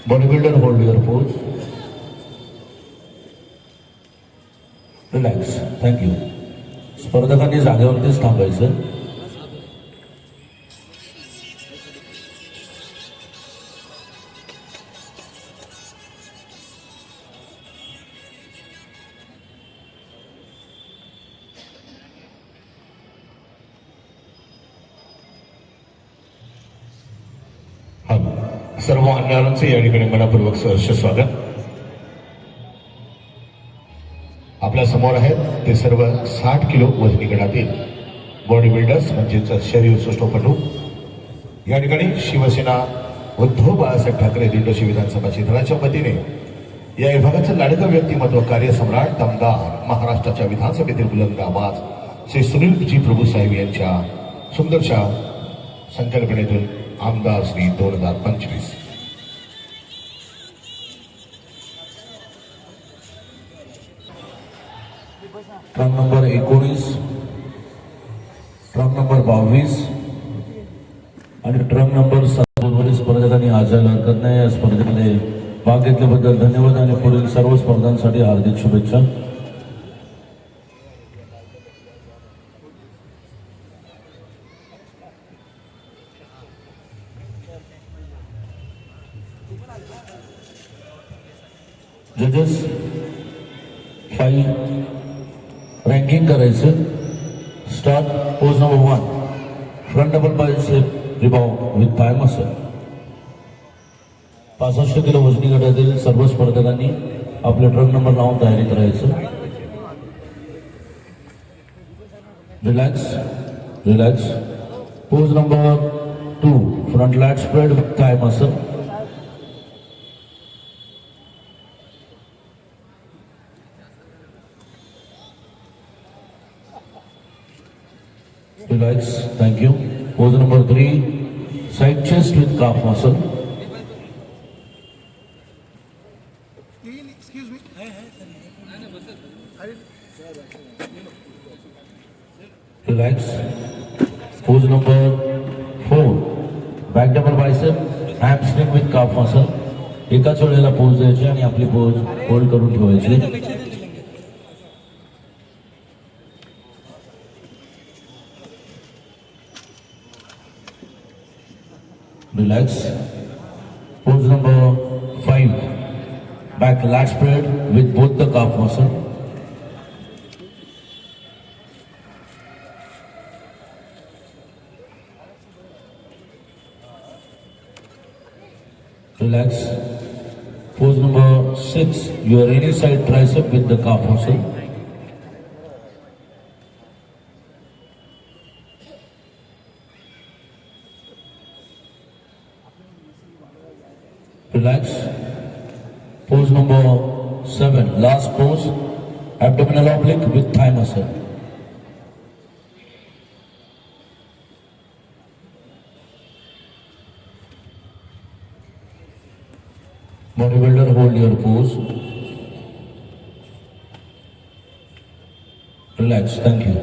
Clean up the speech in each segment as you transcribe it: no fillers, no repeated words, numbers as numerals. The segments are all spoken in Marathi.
Bodybuilder, hold your pose. Relax. Thank you. स्पर्धकांनी जागेवरतीच थांबायचं. सर्व मान्यवरांचे या ठिकाणी मनपूर्वक सहर्ष स्वागत. आपल्या समोर आहेत ते सर्व 60 किलो वजनी गटातील बॉडी बिल्डर्स म्हणजेच शरीर सृष्टोपटू. या ठिकाणी शिवसेना उद्धव बाळासाहेब ठाकरे दिंडोशी विधानसभा क्षेत्राच्या वतीने या विभागाचं लाडकं व्यक्तिमत्व, कार्यसम्राट, दमदार, महाराष्ट्राच्या विधानसभेतील बुलंद आवाज श्री सुनीलजी प्रभू साहेब यांच्या सुंदरशा संकल्पनेतून आमदार Shri 2025 truck number 19, truck number 22 आणि ट्रक नंबर 7 स्पर्धकांनी आज यायला हरकत नाही. या स्पर्धेमध्ये भाग घेतल्याबद्दल धन्यवाद आणि पुढील सर्व स्पर्धांसाठी हार्दिक शुभेच्छा. जजेस 5 रँकिंग करायचं. Start. Pose number 1, front double biceps rebound with thigh muscle. 65 kilo वजनी गटातील सर्व स्पर्धकांनी आपले ट्रक नंबर लावून तयारीत राहायचं. Relax relax. Pose number 2, front lat spread with thigh muscle. Relax. Thank you. Pose number 3, side chest with calf muscle. Excuse me. Relax. Pose number 4, back double bicep, hamstring with calf muscle. एकाच वेळेला पोज द्यायची आणि आपली पोज होल्ड करून ठेवायची. Relax. Pose number 5, back lat spread with both the calf muscle. Relax. Pose number 6, your any side tricep with the calf muscle. Relax. Pose number 7, last pose, abdominal oblique with thigh muscle. Bodybuilder, hold your pose. Relax. Thank you.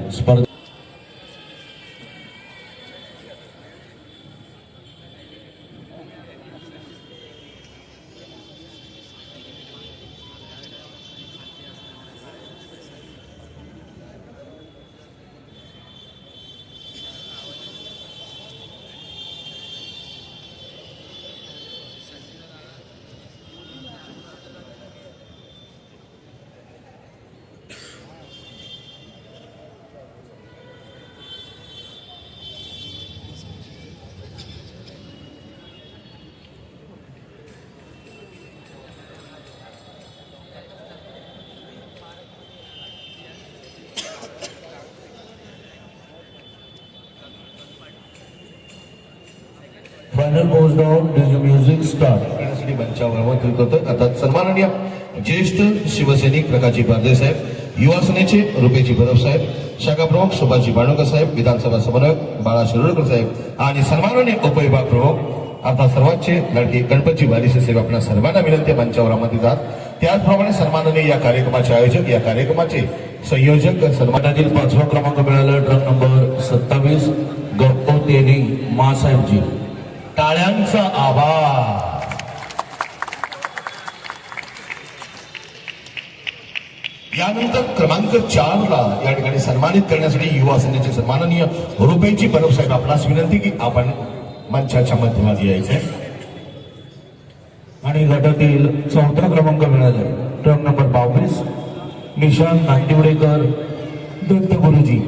Final pose down. Music start. मंचावर आमंत्रित होतं. आता सन्माननीय ज्येष्ठ शिवसैनिक प्रकाशजी पारदे साहेब, युवा सेनेचे रुपेजी भरव साहेब, शाखा प्रमुख सुभाषजी बाणोकर साहेब, विधानसभा समन्वयक बाळा शिरोडकर साहेब आणि सन्माननीय उपविभाग प्रमुख अर्थात सर्वांचे लाडके गणपतजी वालीसे साहेब, आपल्या सर्वांना विनंती मंचावर आमंत्रित आहात. त्याचप्रमाणे सन्माननीय या कार्यक्रमाचे आयोजक, या कार्यक्रमाचे संयोजक, सन्मानातील 5वा क्रमांक मिळाला ट्रक नंबर 27 गौतम तेली मासाहेबजी. टाळ्यांचा आवाज. यानंतर क्रमांक 4 ला या ठिकाणी सन्मानित करण्यासाठी युवा सेनेचे सन्माननीय रुपेची परब साहेब आपणास विनंती की आपण मंचाच्या मध्यभागी यायचे आणि गटातील 4था क्रमांक मिळाला ट्रक नंबर 22 निशांत नांदिवडेकर दत्त गुरुजी.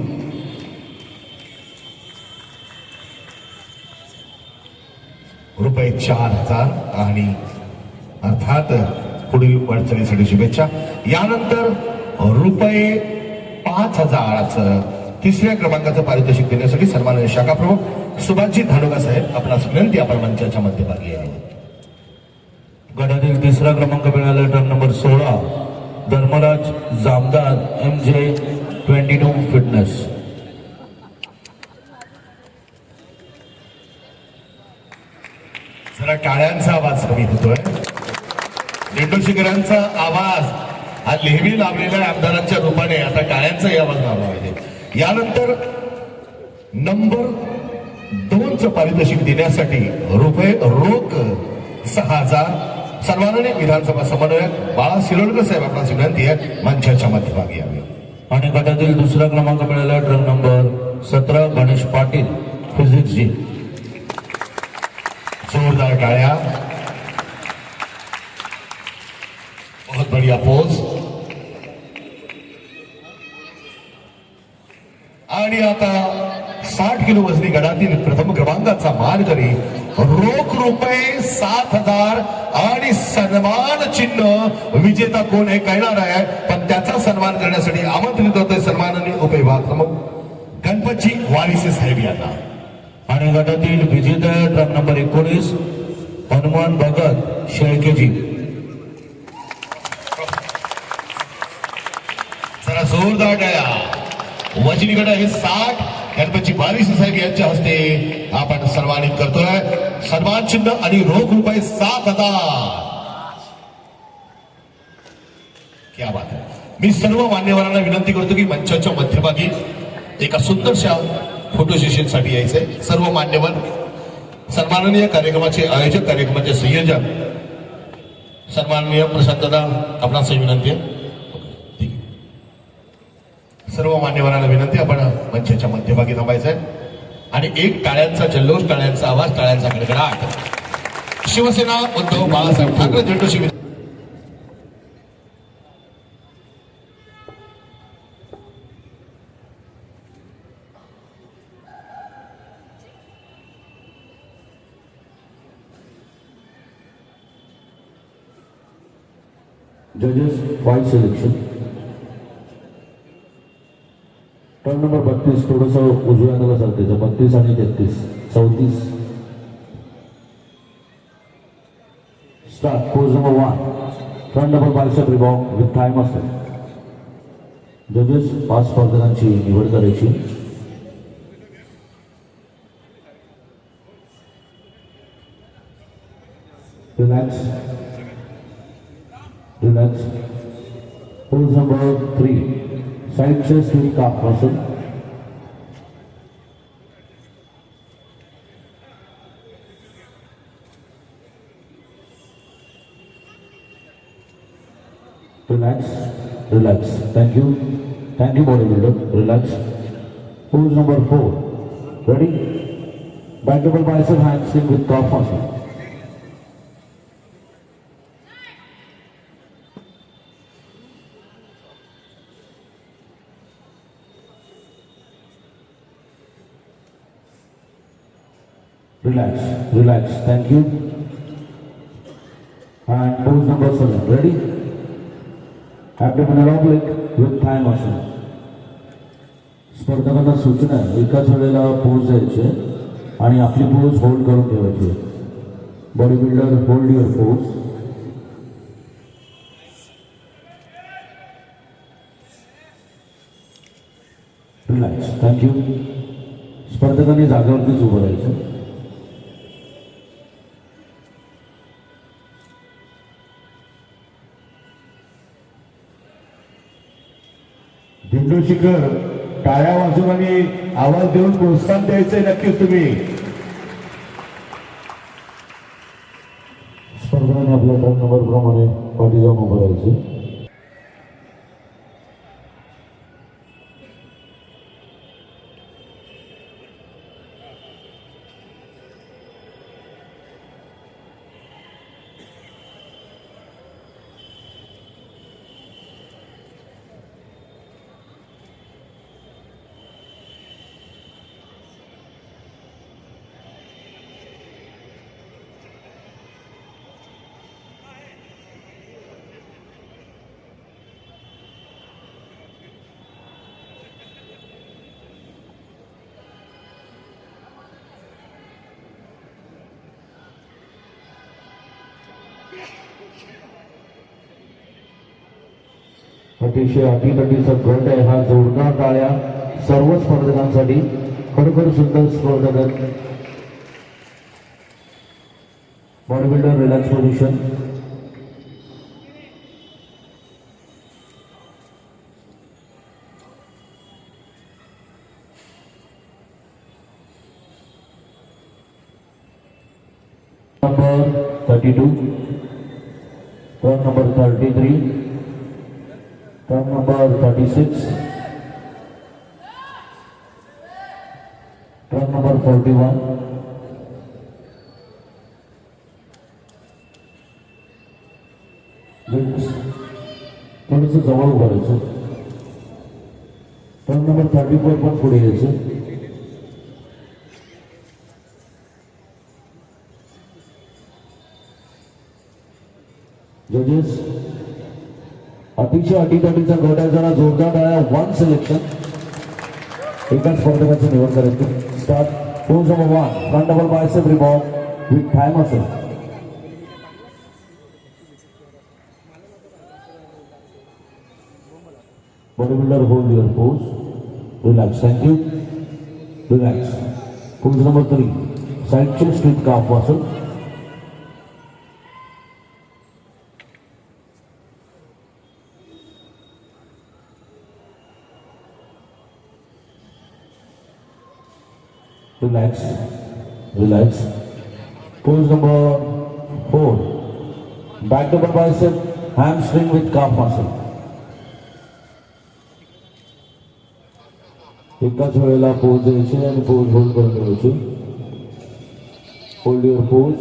रुपये 4,000 आणि अर्थात पुढील वाटचालीसाठी शुभेच्छा. यानंतर रुपये 5,000चं तिसऱ्या क्रमांकाचं पारितोषिक देण्यासाठी सन्माननीय शाखा प्रमुख सुभाषजी धानोगा साहेब आपणास विनंती आपण मंचाच्या मध्यभागी यावे. गटातील 3रा क्रमांक मिळाला truck number 16 Dharmaraj Jamdar MJ 22 fitness. जरा टाळ्यांचा आवाज कमी होतोय. दिंडोशीकरांचा आवाज हा नेहमी लावलेल्या आमदारांच्या रूपाने आता टाळ्यांचाही आवाज लावला पाहिजे. यानंतर नंबर 2चं पारितोषिक देण्यासाठी रुपये रोख 6,000 सन्माननीय विधानसभा समन्वयक बाळा शिरोडकर साहेब आपणास विनंती आहे मंचाच्या मध्यभागी यावे. आणि गटातील 2रा क्रमांक मिळाला truck number 17 Ganesh Patil physics जी. जोरदार टाळ्या. बहुत बढ़िया पोज. आणि आता 60 किलो वजनी गटातील प्रथम क्रमांकाचा मानकरी रोख रुपये 7,000 आणि सन्मान चिन्ह विजेता कोण हे कळणार आहे, पण त्याचा सन्मान करण्यासाठी आमंत्रित होते सन्माननीय उपविभाग प्रमुख गणपतजी वारिसे साहेब यांना. आणि गटातील विजेता ट्रक नंबर 19 हनुमान भगत शेळकेजी. जरा जोरदार टाळ्या. वजनी गट हे 60 गणपतजी वारिसे साहेब यांच्या हस्ते आपण सन्मानित करतोय. सन्मान चिन्ह आणि रोख रुपये 7,000. क्या बात आहे. मी सर्व मान्यवरांना विनंती करतो की मंचाच्या मध्यभागी एका सुंदरशा फोटो सेशनसाठी यायचंय. सर्व मान्यवर सन्माननीय कार्यक्रमाचे आयोजक कार्यक्रमाचे संयोजक सन्माननीय प्रशांत दादा आपणास विनंती आहे. सर्व मान्यवरांना विनंती आपण मंचाच्या मध्यभागी थांबायचंय आणि एक टाळ्यांचा जल्लोष, टाळ्यांचा आवाज, टाळ्यांचा गडगडाट. शिवसेना उद्धव बाळासाहेब ठाकरे झेंडूशी. जजेस वाईस सिलेक्शन टर्न नंबर 32 थोडंसं उजव्या हाताला चालते 32 आणि 33 34 start. Pose number 1 turn number 22 rebound with time असेल. जजेस 5 स्पर्धकांची निवड करायची. Relax relax. Pose number 3 side chest with calf muscle. Relax, relax. Thank you bodybuilder. Relax. Pose number 4. Ready? Back double bicep handstand with calf muscle. Relax, relax. Thank you. And pose number 7. Ready? Abdominal oblique with thigh muscle. स्पर्धकांना सूचना आहे एकाच वेळेला पोज द्यायचे आणि आपली पोज होल्ड करून ठेवायची. Body builder hold your pose. Relax. Thank you. स्पर्धकांनी जागेवरतीच उभं राहायचं. दिंडोशीकर टाळ्या वाजून आणि आवाज देऊन प्रोत्साहन द्यायचंय नक्कीच तुम्ही. स्पर्धकांनी आपल्या टर्न नंबर प्रमाणे पाठी जाऊन उभं राहायचं. अतिशय अटीतटीचा गट आहे हा. जोरदार टाळ्या सर्व स्पर्धकांसाठी. खरोखर सुंदर स्पर्धक. Body builder relax position. Number 32, turn number 33, turn number 36, turn number 41. थोडंसं जवळ उभं राहायचं. टर्न नंबर 34 पण पुढे यायचं. जजेस अतिशय अटीतटीचा गट आहे. जरा जोरदार आहे. 1 सिलेक्शन. एका स्पर्धकाचं निवड करायचं. Start. Pose number 1, front double bicep रिबॉक with thigh muscle. Bodybuilder, hold your pose. Relax. Thank you. Relax. Pose number 3, side chest with calf muscle. Relax. Relax. Pose number 4, back double bicep, hamstring with calf muscle. एकाच वेळेला पोज द्यायची आणि पोज होल्ड करून द्यायची. Hold your pose.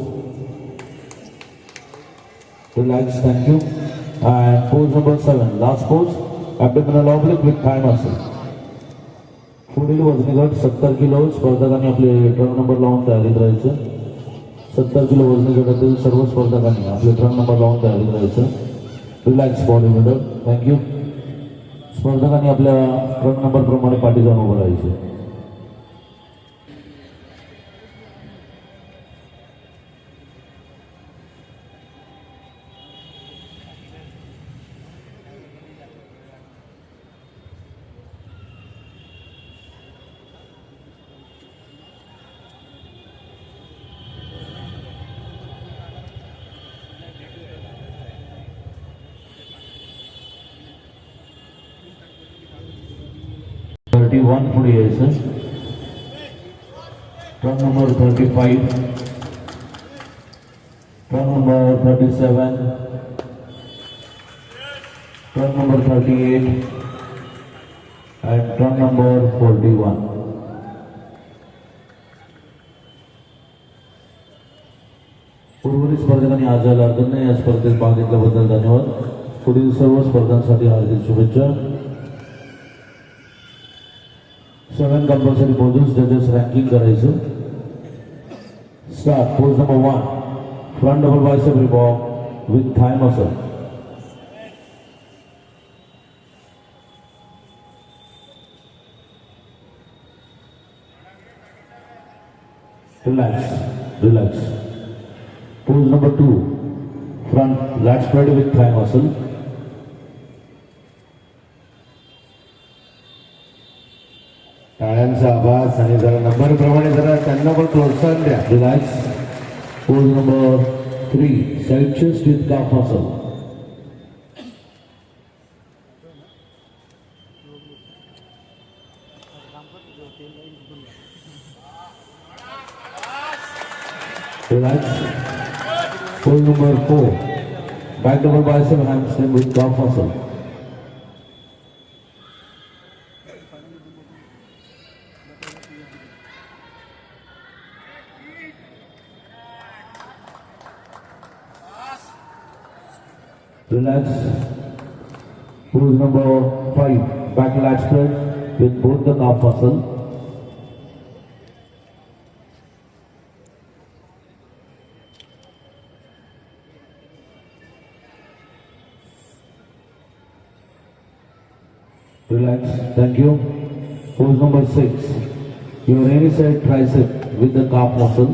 Relax. Thank you. And pose number 7, last pose, abdominal oblique with thigh muscle. पुढील वजनी गट 70 किलो. स्पर्धकांनी आपले ट्रक नंबर लावून तयारीत राहायचं. 70 किलो वजनी गटातील सर्व स्पर्धकांनी आपले ट्रक नंबर लावून तयारीत राहायचं. Relax body builder. थँक्यू. स्पर्धकांनी आपल्या ट्रक नंबर प्रमाणे पाठी जाऊन उभं राहायचे. वन पुढे यायचं. Turn number 35, turn number 37, turn number 38 and turn number 41. उर्वरित स्पर्धकांनी आज यायला हरकत नाही. या स्पर्धेत भाग घेतल्याबद्दल धन्यवाद. पुढील सर्व स्पर्धांसाठी हार्दिक शुभेच्छा. 7 कंपल्सरी पोजेस. जजेस रँकिंग करायचं. Start. Pose number 1, front double bicep रिबॉक with thigh muscle. Relax. Relax. Pose number 2, front lat spread with thigh muscle. टाळ्यांचा आवाज आणि जरा नंबर प्रमाणे जरा त्यांना पण प्रोत्साहन द्या. Relax. Pose number 3, side chest with calf muscle. Relax. Pose number 4, back double bicep hamstring with calf muscle. Relax. Pose number 5, back lat spread with both the calf muscle. Relax. Thank you. Pose number 6, your any side tricep with the calf muscle.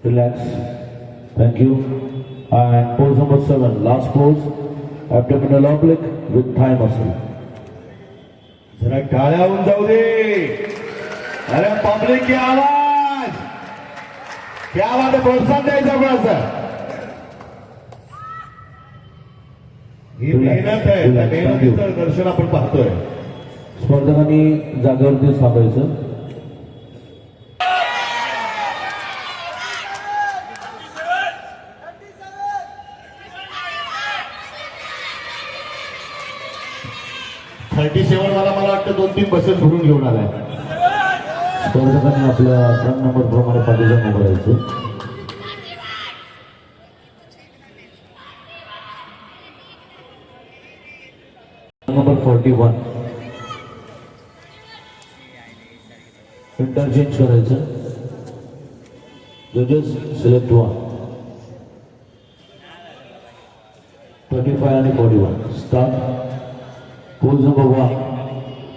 Relax. Thank you. And pose number 7, last pose. Abdominal oblique with thigh muscle. जरा टाळ्या होऊन जाऊ दे. अरे पब्लिक की आवाज, क्या बात आहे, प्रोत्साहन द्यायचं कोणाचं. ही मेहनत आहे, त्या मेहनतीचं दर्शन आपण पाहतोय. स्पर्धकांनी जागेवरती थांबायचं. मला वाटतं 2-3 बसेस भरून घेऊन आलाय. स्पर्धकांनी आपल्या रन नंबर प्रमाणे पाठीचा उभं राहायचं. नंबर 41 इंटरचेंज करायचं. जजेस सिलेक्ट 1 25 आणि 41 start. Pose number 1,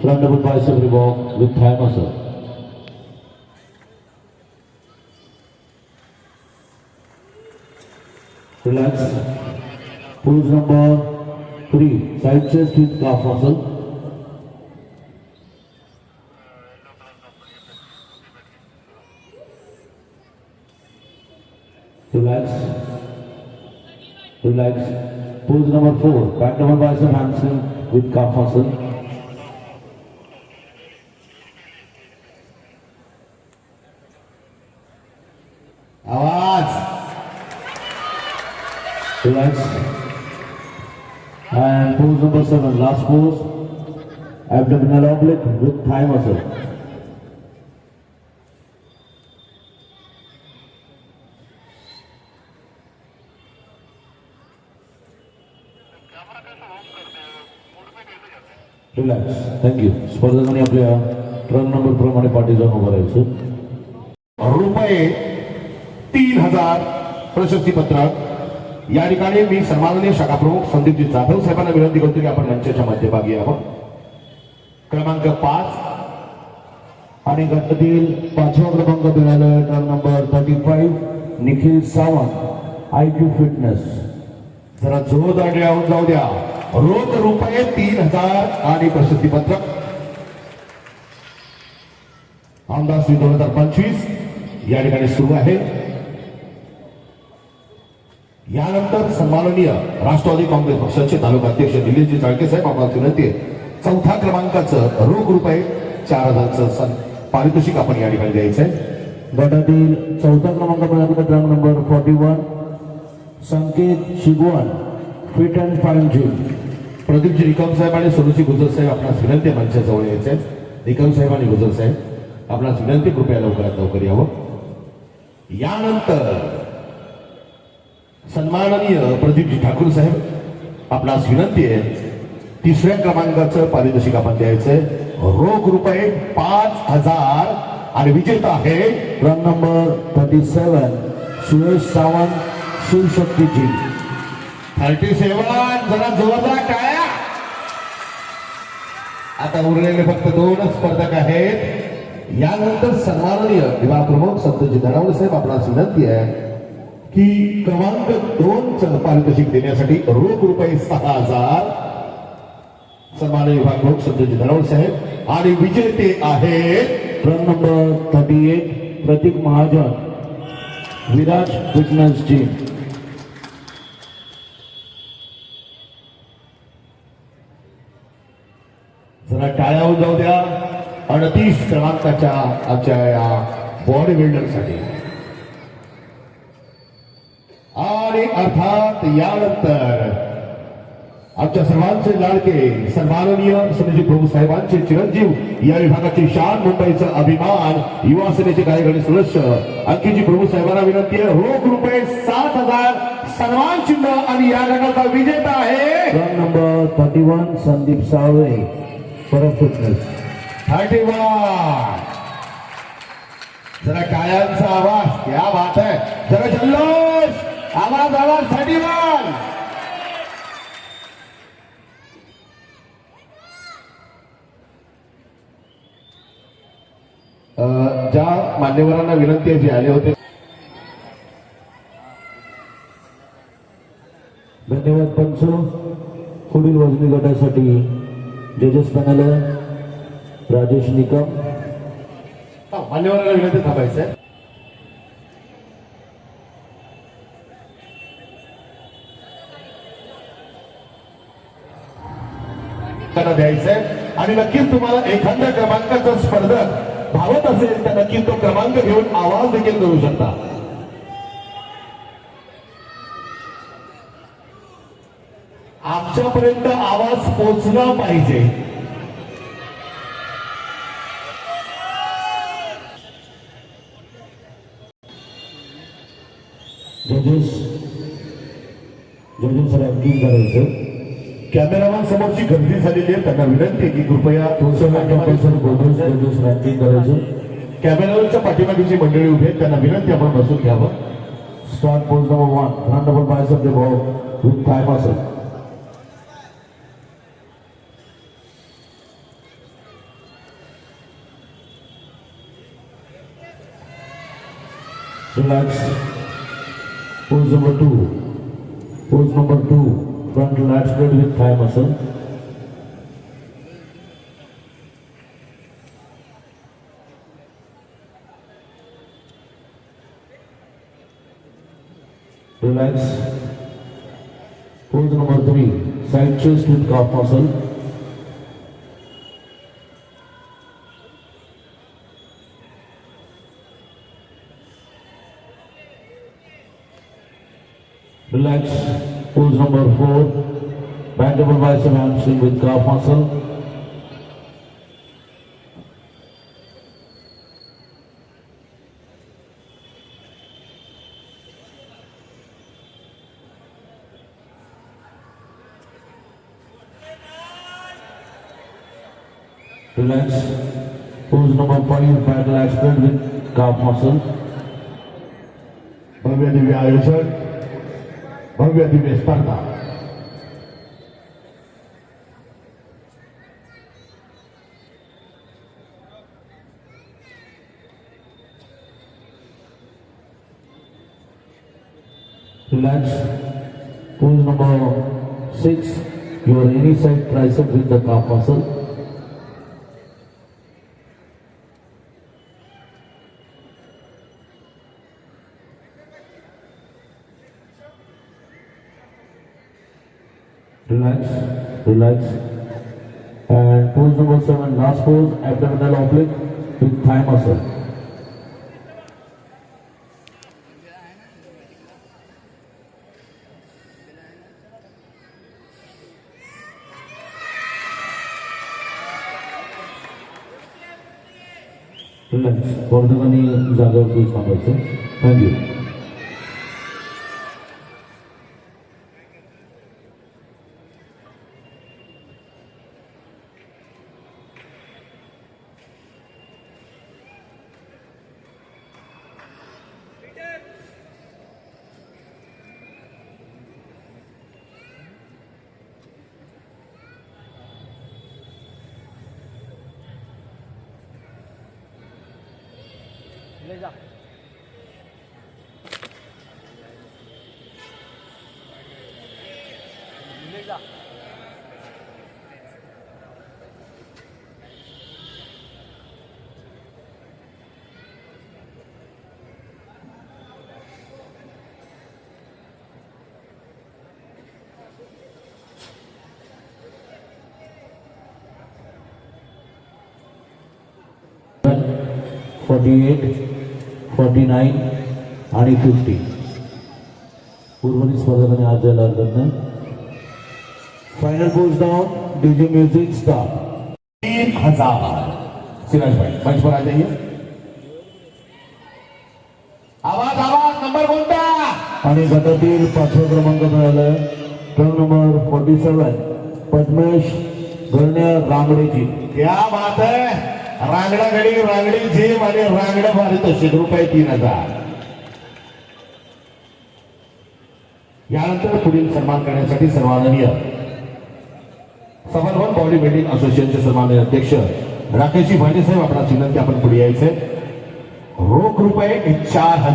front double bicep revolve with thigh muscle. Relax. Pose number 3, side chest with calf muscle. Relax. Relax. Pose number 4, back double bicep hamstring with calf muscle. आवाज. Relax. And pose number 7, last pose. Abdominal oblique with thigh muscle. Relax. Thank you. स्पर्धकांनी आपल्या रन नंबर प्रमाणे पाठी जाऊन उभं राहायचं. रुपये 3000 प्रशस्ती पत्रक. या ठिकाणी मी सन्माननीय शाखा प्रमुख संदीपजी जाधव साहेबांना विनंती करतो की आपण मंचाच्या मध्यभागी यावं. क्रमांक 5 आणि गटातील 5वा क्रमांक मिळाला run number 35 Nikhil Sawant IQ fitness. जरा जोरदार टाळ्या जाऊ द्या. रोख रुपये 3000 आणि प्रशस्ती पत्रक. आमदार श्री 2025 या ठिकाणी सुरू आहे. यानंतर सन्माननीय राष्ट्रवादी काँग्रेस पक्षाचे तालुका अध्यक्ष निलेशजी चाळके साहेब आपल्याला विनंती आहे. 4थ्या क्रमांकाचं रोख रुपये 4000चं पारितोषिक आपण या ठिकाणी द्यायचं आहे. गटातील 4था क्रमांक मिळाला run number 41 Sanket Shigwan fit and fine gym. Pradeepji Nikam साहेब आणि सोनूजी गुजर साहेब आपणास विनंती आहे मंचाजवळ यायचे. निकम साहेब आणि गुजर साहेब आपणास विनंती, कृपया लवकरात लवकर यावं. यानंतर सन्माननीय प्रदीपजी ठाकूर साहेब आपणास विनंती आहे. 3ऱ्या क्रमांकाचं पारितोषिक आपण द्यायचंय. रोख रुपये 5000 आणि विजेता आहे run number 37 Suresh Sawant Shivshakti gym. 37. जरा जोरदार टाळ्या. आता उरलेले फक्त 2 स्पर्धक आहेत. यानंतर सन्माननीय विभाग प्रमुख संतजी धनावडे साहेब आपणास विनंती आहे की क्रमांक 2चं पारितोषिक देण्यासाठी रोख रुपये 6000 सन्माननीय विभाग प्रमुख संतजी धनावडे साहेब आणि विजेते आहेत रन नंबर 38 प्रतीक महाजन विराज फिटनेस जिम. जरा टाळ्या होऊन जाऊ द्या 38 क्रमांकाच्या आमच्या या बॉडी बिल्डरसाठी. आणि अर्थात यानंतर आमच्या सर्वांचे लाडके सन्माननीय सुनीजी प्रभू साहेबांचे चिरंजीव, या विभागाची शान, मुंबईचा अभिमान, युवा सेनेचे कार्यकारी सदस्य अंकितजी प्रभू साहेबांना विनंती आहे. रोख रुपये 7000 सन्मान चिन्ह आणि या गटाचा विजेता आहे रन नंबर 31 संदीप सावळे परत फिटनेस. 31. जरा टाळ्यांचा आवाज, क्या बात आहे. जरा जल्लोष, आवाज 31. ज्या मान्यवरांना विनंती आहे जे आले होते पुढील वजनी गटासाठी जजेस पॅनल राजेश निकम, मान्यवरांना विनंती थांबायचं आहे. द्यायचंय आणि नक्कीच तुम्हाला एखाद्या क्रमांकाचा स्पर्धक धावत असेल तर नक्कीच तो क्रमांक घेऊन आवाज देखील करू शकता. आमच्यापर्यंत आवाज पोचला पाहिजे. जजेस रँकिंग करायचं. कॅमेरामॅन समोरची गर्दी झालेली आहे, त्यांना विनंती आहे की कृपया जजेस रँकिंग करायचं. कॅमेरावरच्या पाठीमागीची मंडळी उभी आहेत, त्यांना विनंती आपण बसून घ्यावं. Start pose number 1, front double bicep revolve with thigh muscle. Relax. Pose number 2. Pose number 2. Front lat spread with thigh muscle. Relax. Pose number 3. Side chest with calf muscle. Relax. Pose number 4. Back double bicep hamstring with calf muscle. Relax. Pose number 5. Back lat spread with calf muscle. भव्य दिव्य आयोजन, भव्य दिव्य स्पर्धा. Relax. Pose number 6. Your any side tricep with the calf muscle. Relax, relax. And pose number 7, last pose, abdominal oblique with thigh muscle. Relax. स्पर्धकांनी जागेवरती थांबायचं. थँक्यू. $48, $49 आणि 50. उर्वरित स्पर्धकांनी आज जायला हरकत नाही. Final pose down, DJ music start. 3000. Siraj भाई मंच पर आ जाइए. आवाज आवाज, नंबर कोणता? आणि गटातील 5वा क्रमांक मिळाला टर्न नंबर 47 पद्मेश गण्या रांगडेजी. क्या बात है. रांगडा गडी, रांगडी झेम आणि रांगडा पारितोषिक ₹3000. यानंतर पुढील सन्मान करण्यासाठी सन्माननीय समर्पण बॉडी बिल्डिंग असोसिएशनचे सन्माननीय अध्यक्ष राकेशजी भांडे साहेब, आपणास विनंती आपण पुढे यायचे. रोख ₹4,000.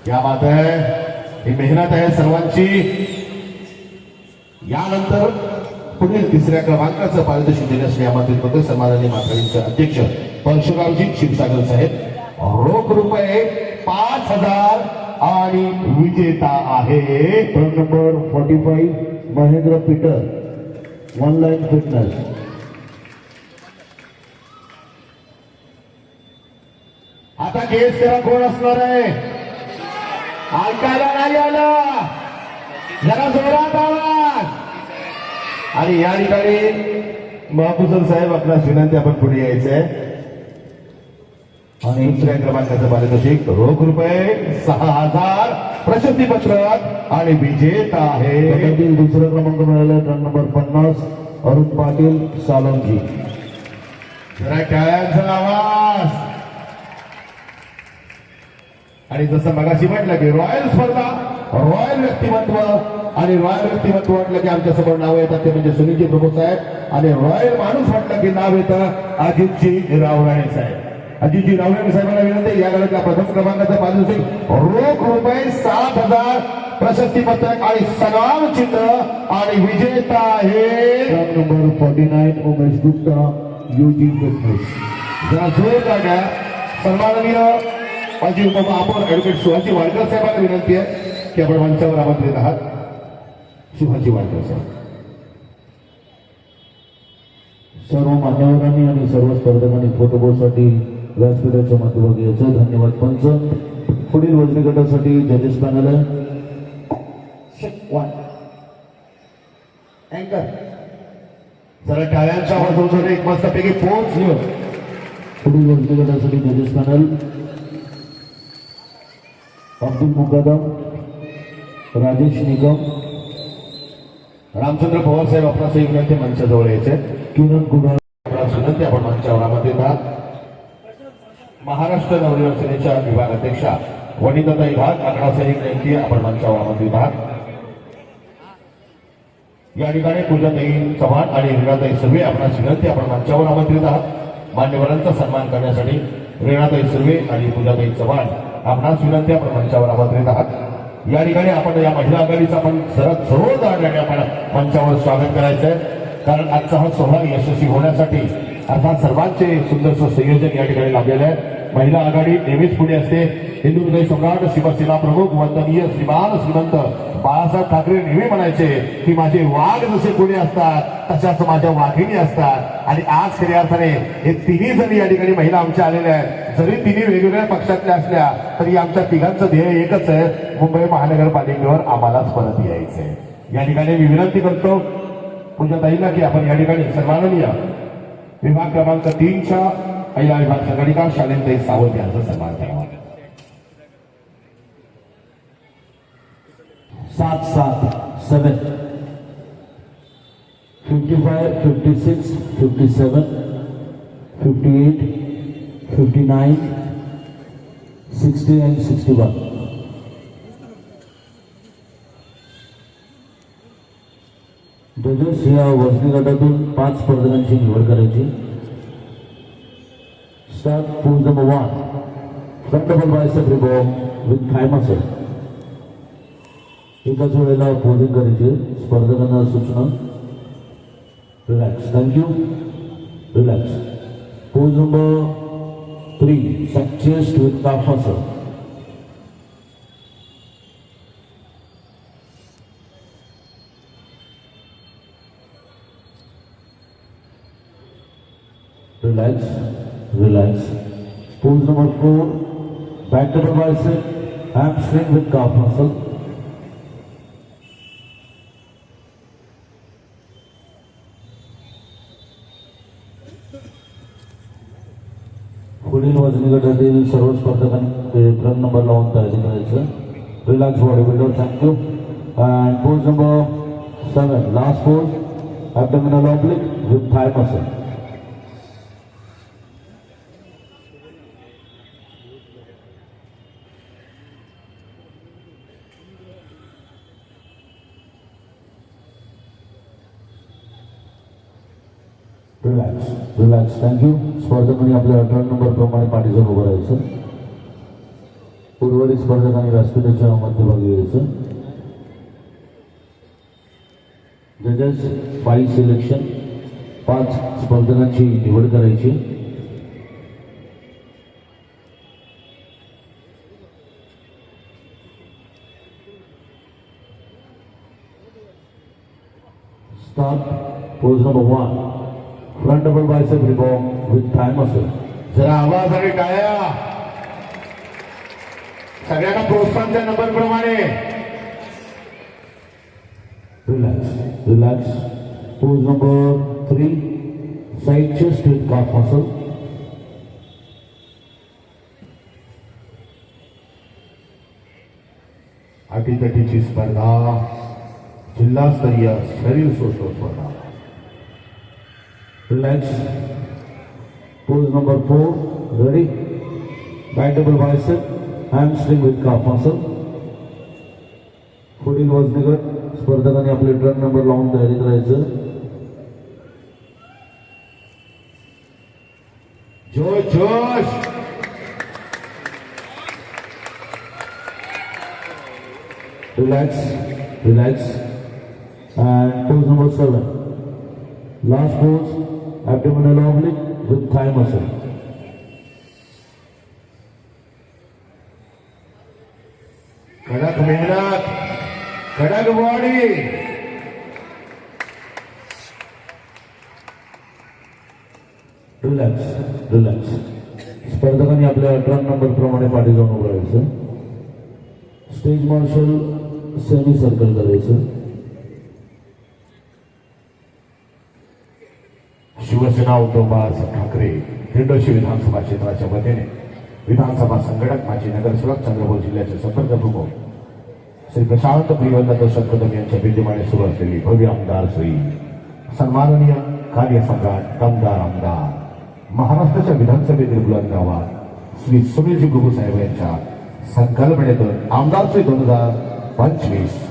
क्या बात है. ही मेहनत आहे सर्वांची. यानंतर पुढील तिसऱ्या क्रमांकाचं पारितोषिक देण्यास आमंत्रित होते सन्माननीय माथाडीचे अध्यक्ष परशुरामजी क्षीरसागर साहेब रोख रुपये 5,000 आणि विजेता आहे Turn number 45, Mahendra Peter, One Line Fitness. आता गेस करा कोण असणार आहे ऐकायला नाही आलं जरा जोरात आवाज आणि या ठिकाणी महापुसर साहेब आपल्याला विनंती आपण पुढे यायचंय आणि दुसऱ्या क्रमांकाचं पारितोषिक रोख रुपये 6,000 प्रशस्तीपत्रक आणि विजेता आहे गटातील दुसरा क्रमांक मिळाला टर्न नंबर 50, अरुण पाटील सालमजी. जरा टाळ्यांचा आवाज आणि जसं मगाशी म्हटलं की रॉयल स्पर्धा रॉयल व्यक्तिमत्व आणि रॉयल व्यक्तिमत्व म्हटलं की आमच्या समोर नाव येतात ते म्हणजे सुनीलजी प्रभू साहेब आणि रॉयल माणूस म्हटलं की नाव येतं अजितजी रावराणे साहेब. अजितजी रावराणे साहेबांना विनंती या गटातल्या प्रथम क्रमांकाचं पारितोषिक रोख रुपये 7,000 प्रशस्तीपत्रक आणि सलाम चिन्ह आणि विजेता आहे Turn number 49, Umesh Gupta, UG Fitness. जरा जोर काढा सन्माननीय माजी उपमहापौर ऍडव्होकेट सुहाजी वाडकर साहेबांना विनंती आहे की आपण मंचावर आमंत्रित आहात. सुहाजी वाडकर साहेब. सर्व मान्यवरांनी आणि सर्व स्पर्धकांनी फोटोसाठी व्यासपीठाच्या मध्यभागी यायचं. धन्यवाद पंच. पुढील वजनी गटासाठी जजेस पॅनल आहे. अँकर जरा टाळ्यांचा आवाज होतो एक मस्तपैकी पोच घेऊन पुढील वजनी गटासाठी जजेस पॅनल अब्दुल मुकदम, राजेश निगम, रामचंद्र पवार साहेब आपणास एक विनंती मंचाजवळ यायचे किरण कुडाळ, आपणास विनंती आपण मंचावर आमंत्रित आहात. महाराष्ट्र नवनिर्माण सेनेच्या विभाग अध्यक्षा वनिताताई भाग आकडासाहेब विनंती आपण मंचावर आमंत्रित आहात. या ठिकाणी पूजाताई चव्हाण आणि रीणाताई सर्वे आपणास विनंती आपण मंचावर आमंत्रित आहात. मान्यवरांचा सन्मान करण्यासाठी रीणाताई सर्वे आणि पूजाताई चव्हाण आपणास विनंती आपण मंचावर आमंत्रित आहात. या ठिकाणी आपण या महिला आघाडीचं आपण जोरदार आपण मंचावर स्वागत करायचंय कारण आजचा हा सोहळा यशस्वी होण्यासाठी अर्थात सर्वांचे सुंदरसं संयोजन या ठिकाणी लाभलेलं आहे. महिला आघाडी नेहमीच पुढे असते. हिंदू हृदय सम्राट शिवसेना प्रमुख वंदनीय श्रीमान श्रीमंत बाळासाहेब ठाकरे नेहमी म्हणायचे की माझे वाघ जसे पुढे असतात तशाच माझ्या वाघिणी असतात आणि आज खऱ्या अर्थाने हे तिन्ही जणी या ठिकाणी महिला आमच्या आलेल्या आहेत. जरी तिन्ही वेगवेगळ्या पक्षातल्या असल्या तरी आमच्या तिघांचं ध्येय एकच आहे मुंबई महानगरपालिकेवर आम्हालाच परत यायचंय. या ठिकाणी मी विनंती करतो पूजाताईंना की आपण या ठिकाणी सन्माननीय विभाग क्रमांक 3च्या महिला विभाग संघटिका शालिनताई सावंत यांचा सन्मान करावा. 7-7, 7, 55, 56, 57, 58, 59, 60 and 61. जजेस या वजनी गटातून 5 स्पर्धकांची निवड करायची. Start pose number 1, front double bicep रिबॉर्म विथ थाय मसल. एकाच वेळेला पोजिंग करायची. स्पर्धकांना सूचना relax. Thank you. Relax. Pose number 3, chest with calf muscle. Relax. Relax. Pose number 4, back double bicep hamstring with calf muscle. पुढील वजनी गटातील सर्व स्पर्धकांनी ट्रन नंबर लावून तयारी करायचं. Relax body builder. Thank you. And pose number 7, last pose, abdominal oblique with thigh muscle. Relax. Relax. Thank you. स्पर्धकांनी आपल्या टर्न नंबर प्रमाणे पाठीवर उभं राहायचं. उर्वरित स्पर्धकांनी व्यासपीठाच्या मध्यभागी यायचं. जजेस 5 सिलेक्शन, 5 स्पर्धकांची निवड करायची. Start pose number 1. Front double bicep revolve with thigh muscle. जरा आवाज आणि टाळ्या. सगळ्यांना प्रोत्साहनच्या नंबर प्रमाणे. Relax, relax. Pose number 3. Side chest with calf muscle. अटीतटीची स्पर्धा, जिल्हास्तरीय शरीर सौष्ठव स्पर्धा. Relax. Pose number 4. Ready? Back double bicep, hamstring with calf muscle. पुढील वजनी गट स्पर्धकांनी आपले टर्न नंबर लावून तयारी करायचं. जोश जोश. Relax, relax. And pose number 7. Last pose, abdominal oblique with thigh muscle. कडक मेहनत, कडक बॉडी. Relax, relax. स्पर्धकांनी आपल्या टर्न नंबर प्रमाणे पाठी जाऊन उभं राहायचं. स्टेज मार्शल सेमी सर्कल करायचं. शिवसेना उद्धव बाळासाहेब ठाकरे दिंडोशी विधानसभा क्षेत्राच्या वतीने विधानसभा संघटक माजी नगरसेवक चंद्रपूर जिल्ह्याचे संपर्क प्रमुख श्री प्रशांत प्रियवंत दशरथ कदम यांच्या विद्यमाने सुरू असलेली भव्य आमदार सोयी सन्माननीय कार्यसम्राट दमदार आमदार महाराष्ट्राच्या विधानसभेतील बुलंद आवाज श्री सुनीलजी प्रभू साहेब यांच्या संकल्पनेतून आमदार सोयी 2025.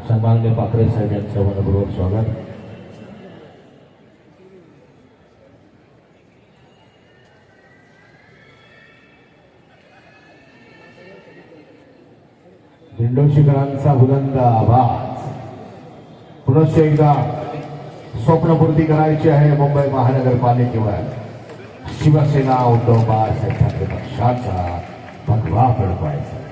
सन्माननीय पाखरे साहेब यांचं मनपूर्वक स्वागत. दिंडोशीकरांचा बुलंद आवाज. पुनश्च एकदा स्वप्नपूर्ती करायची आहे मुंबई महानगरपालिकेवर. शिवसेना उद्धव बाळासाहेब ठाकरे पक्षाचा भगवा फडकवायचा.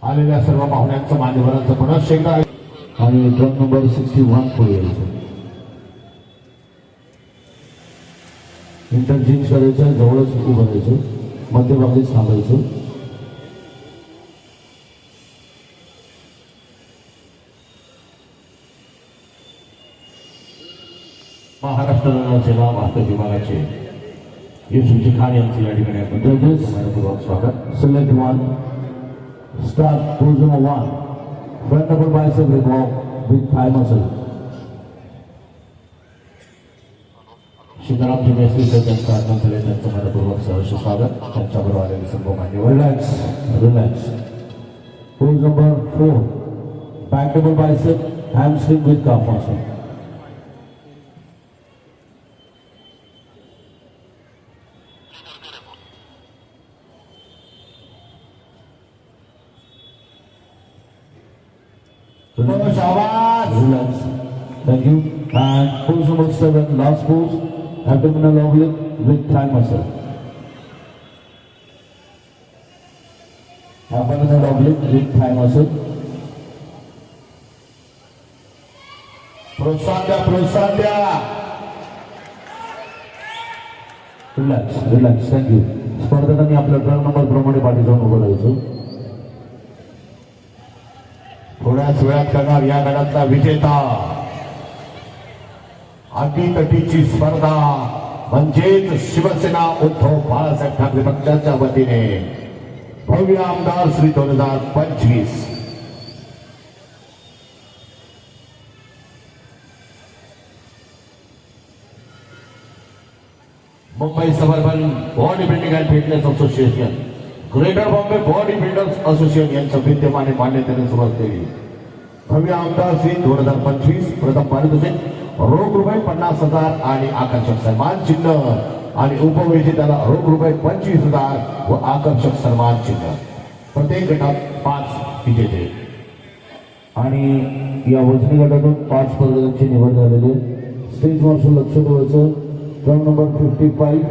आलेल्या सर्व पाहुण्यांचं मान्यवरांचं पुनश्च एकदा आणि टर्न नंबर 61 पुढे यायचं. इंटरचेंज करायचं, जवळच उभं राहायचं, मध्यभागीच थांबायचं. महाराष्ट्र सेवा वाहतूक विभागाचे युसुफजी खान यांचं या ठिकाणी आपण मनपूर्वक स्वागत. Select 1. Start pose number 1. Front double bicep revolve with thigh muscle. Sitaramji Mestri sir त्यांचं आगमन झाले, त्यांचं मनपूर्वक सहर्ष स्वागत. त्यांच्याबरोबर आलेले सर्व मान्यवर. Relax, relax. Pose number 4. Back double bicep, hamstring with calf muscle. आवाज. Relax. Thank you. And pose number 7, last pose, abdominal oblique with thigh muscle. Abdominal oblique with thigh muscle. प्रोत्साहन द्या, प्रोत्साहन द्या. Relax thank you. स्पर्धकांनी आपल्या ट्रक नंबर प्रमाणे पाठी जाऊन उभं राहायचं. थोड्याच वेळात करणार या गटातला विजेता. अटीतटीची स्पर्धा म्हणजेच शिवसेना उद्धव बाळासाहेब ठाकरे पक्षाच्या वतीने भव्य आमदार Shri 2025. Mumbai suburban body building and fitness association, greater Bombay body builders association यांच्या विद्यमाने मान्यतेने सुरुवात केली. भव्य आमदार श्री 2025 प्रथम पारितोषिक रोख रुपये 50,000 आणि आकर्षक सन्मान चिन्ह आणि उपविजेत्याला रोख रुपये 25,000 व आकर्षक सन्मान चिन्ह. प्रत्येक गटात 5 विजेते. आणि या वजनी गटातून 5 स्पर्धकांची निवड झालेली आहे. स्टेज मार्शल लक्ष ठेवायचं. क्रम नंबर 55,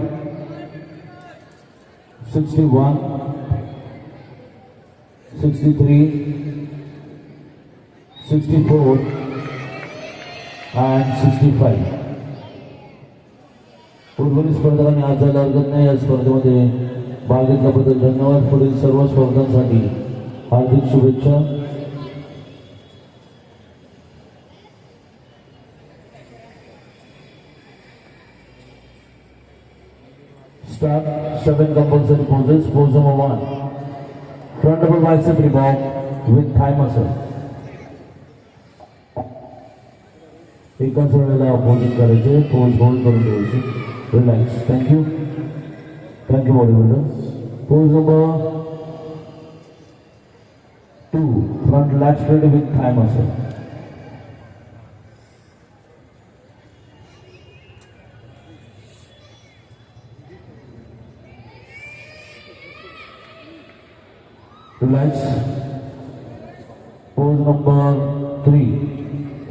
61, 63, 64 and 65. उर्वरित स्पर्धकांनी आज जायला हरकत नाही. या स्पर्धेमध्ये भाग घेतल्याबद्दल धन्यवाद. पुढील सर्व स्पर्धांसाठी हार्दिक शुभेच्छा. Start 7 compulsory poses. Pose number 1. Front double bicep revolve with thigh muscle. एकाच वेळेला पोजिंग करायचे. पोज होल्ड करून द्यायची. Relax. Thank you bodybuilder. Pose number 2. Front lat spread with thigh muscle. Relax. Pose number 3.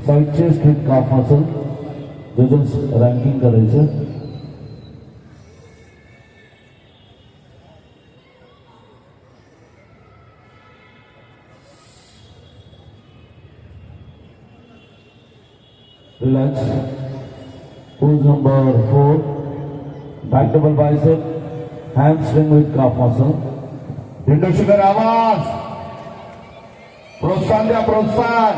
Side chest with calf muscle. Judges ranking करायचं. Relax. Pose number 4. Back double bicep. Hamstring with calf muscle. इंडोशिकर आवाज. प्रोत्साहन द्या, प्रोत्साहन.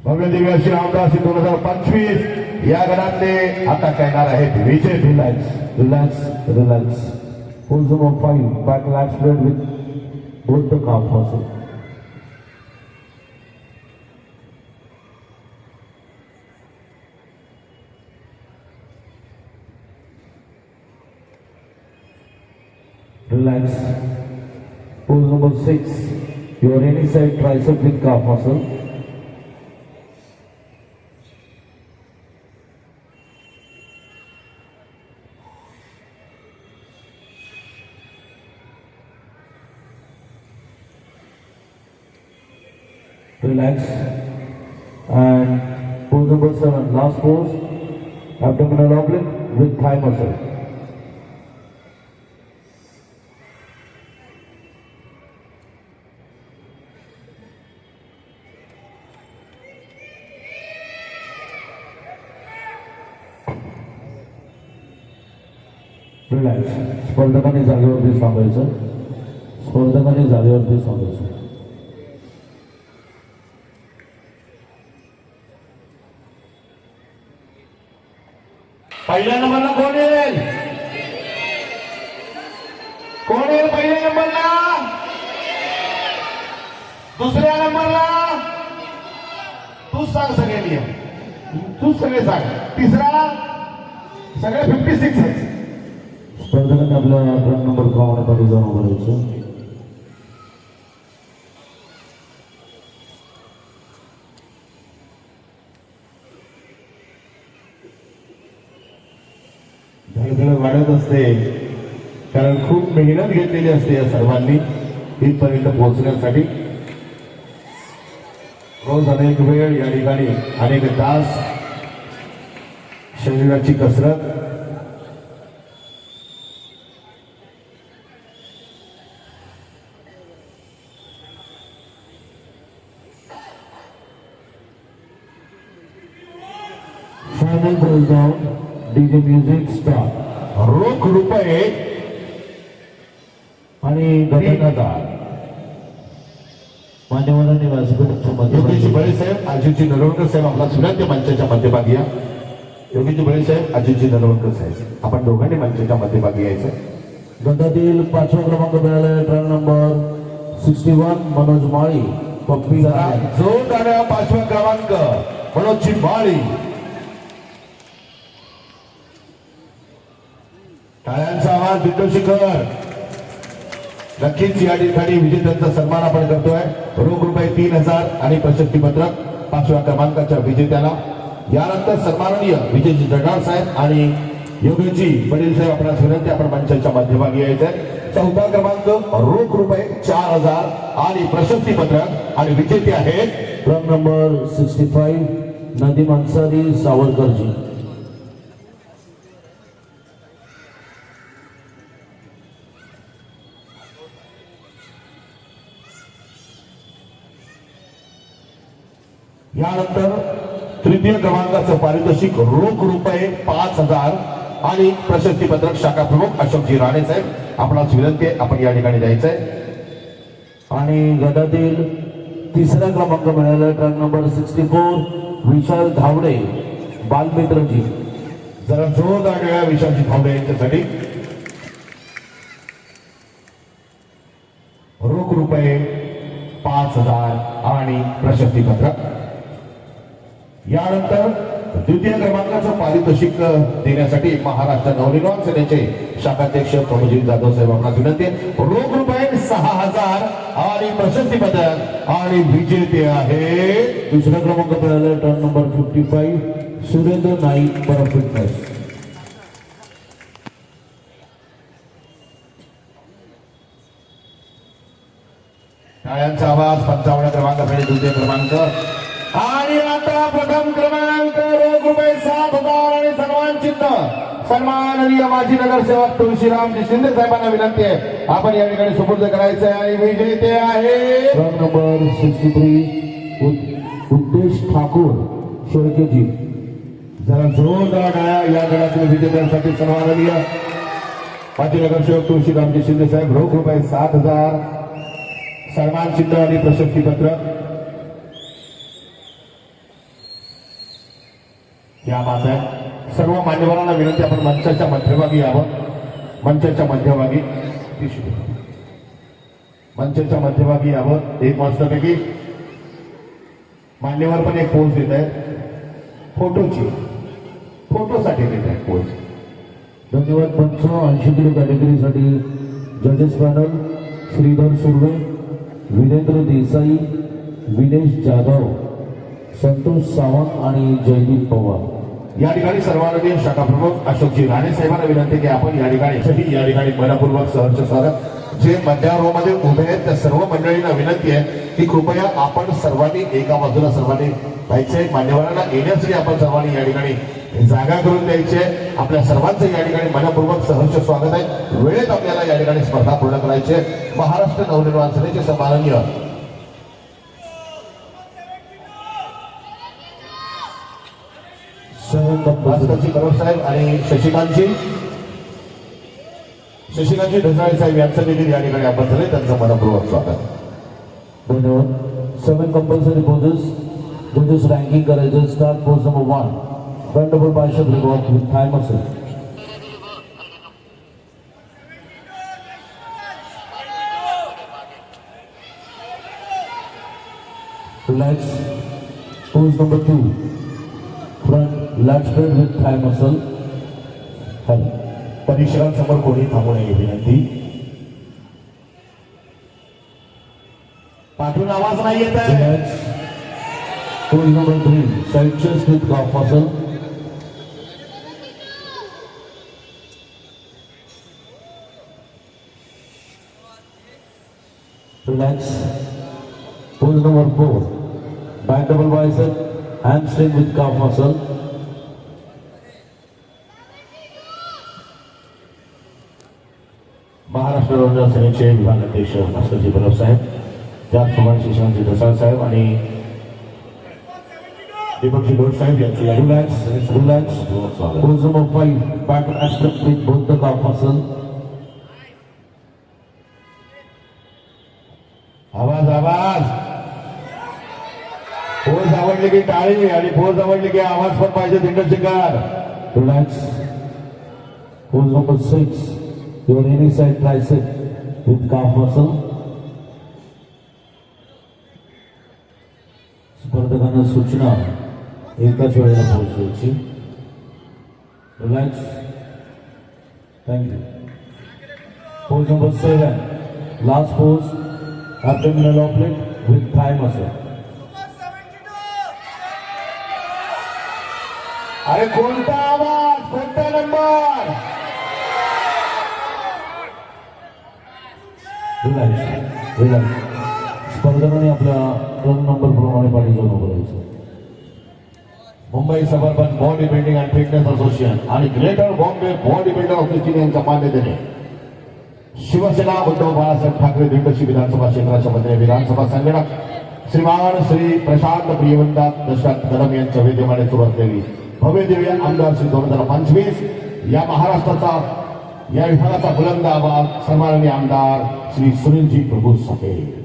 भव्य दिव्य अशी आमदार श्री 2025 या गटातले आता करणार आहेत विजय. Relax. Pose number 5. Back lat spread with both the calf muscle. Relax. Pose number 6. Your any side tricep with calf muscle. Relax. And pose number 7. Last pose. Abdominal oblique with thigh muscle. Relax. स्पर्धकांनी जागेवरती थांबायचं. पहिल्या नंबरला कोण येईल? पहिल्या नंबरला? दुसऱ्या नंबरला? तूच सांग सगळ्यांनी. तूच सगळे सांग. तिसरा? सगळे 56 आहेत. स्पर्धकांनी आपल्या क्रम नंबर प्रमाणे पाठी जाऊन उभं राहायचं. धडधड वाढत असते कारण खूप मेहनत घेतलेली असते या सर्वांनी इथपर्यंत पोहोचण्यासाठी. रोज अनेक वेळ या ठिकाणी अनेक तास शरीराची कसरत. final goes down. DJ music start. रोख रुपये आणि घटनादार मान्यवरांनी व्यासपीठाच्या योगेश मध्यभागी बळे साहेब, अजितजी नरवणकर साहेब आपला विनंती मंचाच्या मध्यभागी या. योगेश बळे साहेब, अजितजी नरवणकर साहेब आपण दोघांनी मंचाच्या मध्यभागी यायचं. गटातील 5वा क्रमांक मिळाला ट्रॅक नंबर 61 मनोज माळी पप्पी जरा जोरदार 5वा क्रमांक मनोजची माळी. टाळ्यांचा आवाज दिग्दर्शकर. नक्कीच या ठिकाणी विजेत्यांचा सन्मान आपण करतोय. रोख रुपये 3000 आणि प्रशस्तीपत्रक 5व्या क्रमांकाच्या विजेत्याला. यानंतर सन्माननीय विजयजी जगार साहेब आणि योगेशजी वडील साहेब आपणास विनंती आपण मंचाच्या मध्यभागी यायचंय. 4था क्रमांक रोख रुपये 4000 आणि प्रशस्तीपत्रक आणि विजेते आहेत ट्रॅक नंबर 65 नदीम अन्सारी सावरकरजी. यानंतर तृतीय क्रमांकाचं पारितोषिक रोख रुपये 5000 आणि प्रशस्तीपत्रक शाखा प्रमुख अशोकजी राणे साहेब आपणास विनंती आहे आपण या ठिकाणी द्यायचंय. आणि गटातील 3रा क्रमांक मिळाला ट्रॅक नंबर 64 विशाल धावडे बालमित्रजी. जरा जोरदार वेळा विशालजी थांबले यांच्यासाठी. रोख रुपये 5000 आणि प्रशस्तीपत्रक. यानंतर द्वितीय क्रमांकाचं पारितोषिक देण्यासाठी महाराष्ट्र नवनिर्माण सेनेचे शाखाध्यक्ष प्रभुजी जाधव साहेब आपणास विनंती आहे. रोख रुपये 6000 आणि प्रशस्तीपत्रक आणि विजेते आहे 3रा क्रमांक मिळाला ट्रॅक नंबर 55 सुरेंद्र नाईक पर फिटनेस. टाळ्यांचा आवाज. 55 क्रमांकासाठी द्वितीय क्रमांक आणि आता प्रथम क्रमांक रोख रुपये 7000 आणि सन्मान चिन्ह सन्माननीय माजी नगरसेवक तुळशीरामजी शिंदे साहेबांना विनंती आहे आपण या ठिकाणी सुपूर्द करायचं आहे. आणि विजेते आहे ट्रॅक नंबर 63 उद्देश ठाकूर शेळकेजी. जरा जोरदार टाळ्या या गटातील विजेत्यांसाठी. सन्माननीय माजी नगरसेवक तुळशीरामजी शिंदे साहेब रोख रुपये 7000 सन्मान चिन्ह आणि प्रशस्तीपत्रक. या बात आहे. सर्व मान्यवरांना विनंती आपण मंचाच्या मध्यभागी यावं. मंचाच्या मध्यभागी मंचाच्या मध्यभागी यावं. एक मस्तपैकी मान्यवर पण एक पोज देत आहेत फोटोसाठी देत आहेत पोज. धन्यवाद. 80 किलो कॅटेगरीसाठी जजेस पॅनल श्रीधर सुर्वे, वीरेंद्र देसाई, विनेश जाधव, संतोष सावंत आणि जयदीप पवार. या ठिकाणी सर्वांनी शाखा प्रमुख अशोकजी राणे साहेबांना विनंती की आपण या ठिकाणी मनपूर्वक सहर्ष स्वागत. जे मध्यारोमध्ये उभे आहेत त्या सर्व मंडळींना विनंती आहे की कृपया आपण सर्वांनी एका बाजूला सर्वांनी व्हायचे. मान्यवरांना येण्यासाठी आपण सर्वांनी या ठिकाणी जागा करून द्यायची आहे. आपल्या सर्वांचं या ठिकाणी मनपूर्वक सहर्ष स्वागत आहे. वेळेत आपल्याला या ठिकाणी स्पर्धा पूर्ण करायची आहे. महाराष्ट्र नवनिर्माण सेनेचे सन्माननीय भास्करजी करोड साहेब आणि शशिकांतजी ढसाळे साहेब यांचं देखील या ठिकाणी आपण झाले त्यांचं मनपूर्वक स्वागत. धन्यवाद. 7 कंपल्सरी पोजेस रँकिंग करायचं. Start pose number 1 front double bicep revoke with thigh muscle. Relax. Pose number 2 front lat spread with thigh muscle. परीक्षकांसमोर कोणी थांबू नये विनंती. पाठवून आवाज नाही येत आहे. Relax. Pose number 3 side chest with calf muscle. Relax. Pose number 4 back double bicep hamstring with calf muscle. Maharashtra Navnirman सेनेचे विभागाध्यक्ष भास्करजी बलव साहेब, त्याचप्रमाणे शिक्षणजी ढसाळ साहेब आणि दीपक शिंदे साहेब यांचं या Relax. Pose number 5. Back aspect with both the calf muscle. आवाज पोज आवडली की टाळी आणि पोज आवडली की आवाज पण पाहिजे दिग्दर्शकार. Relax. Pose number 6. Your any side tricep with calf muscle. स्पर्धकांना सूचना एकाच वेळेला पोच द्यायची. Relax. Thank you. Pose number 7. Last pose. Abdominal oblique with thigh muscle. अरे कोणता आवाज कोणता नंबर. रिलॅक्स. स्पर्धकांनी आपल्या रन नंबर प्रमाणे पाणी जमा करायचं. Mumbai suburban body building and fitness association आणि greater Bombay body builder association यांच्या मान्यतेने शिवसेना उद्धव बाळासाहेब ठाकरे दिग्दर्शी विधानसभा क्षेत्राच्या मध्ये विधानसभा संगणक श्रीमान श्री प्रशांत प्रियवंतात दशरथ कदम यांच्या विद्यमाने सुरू असलेली भव्य दिव्य आमदार श्री 2025 या महाराष्ट्राचा या विभागाचा बुलंद आवाज सन्माननीय आमदार श्री सुनीलजी प्रभू साहेब.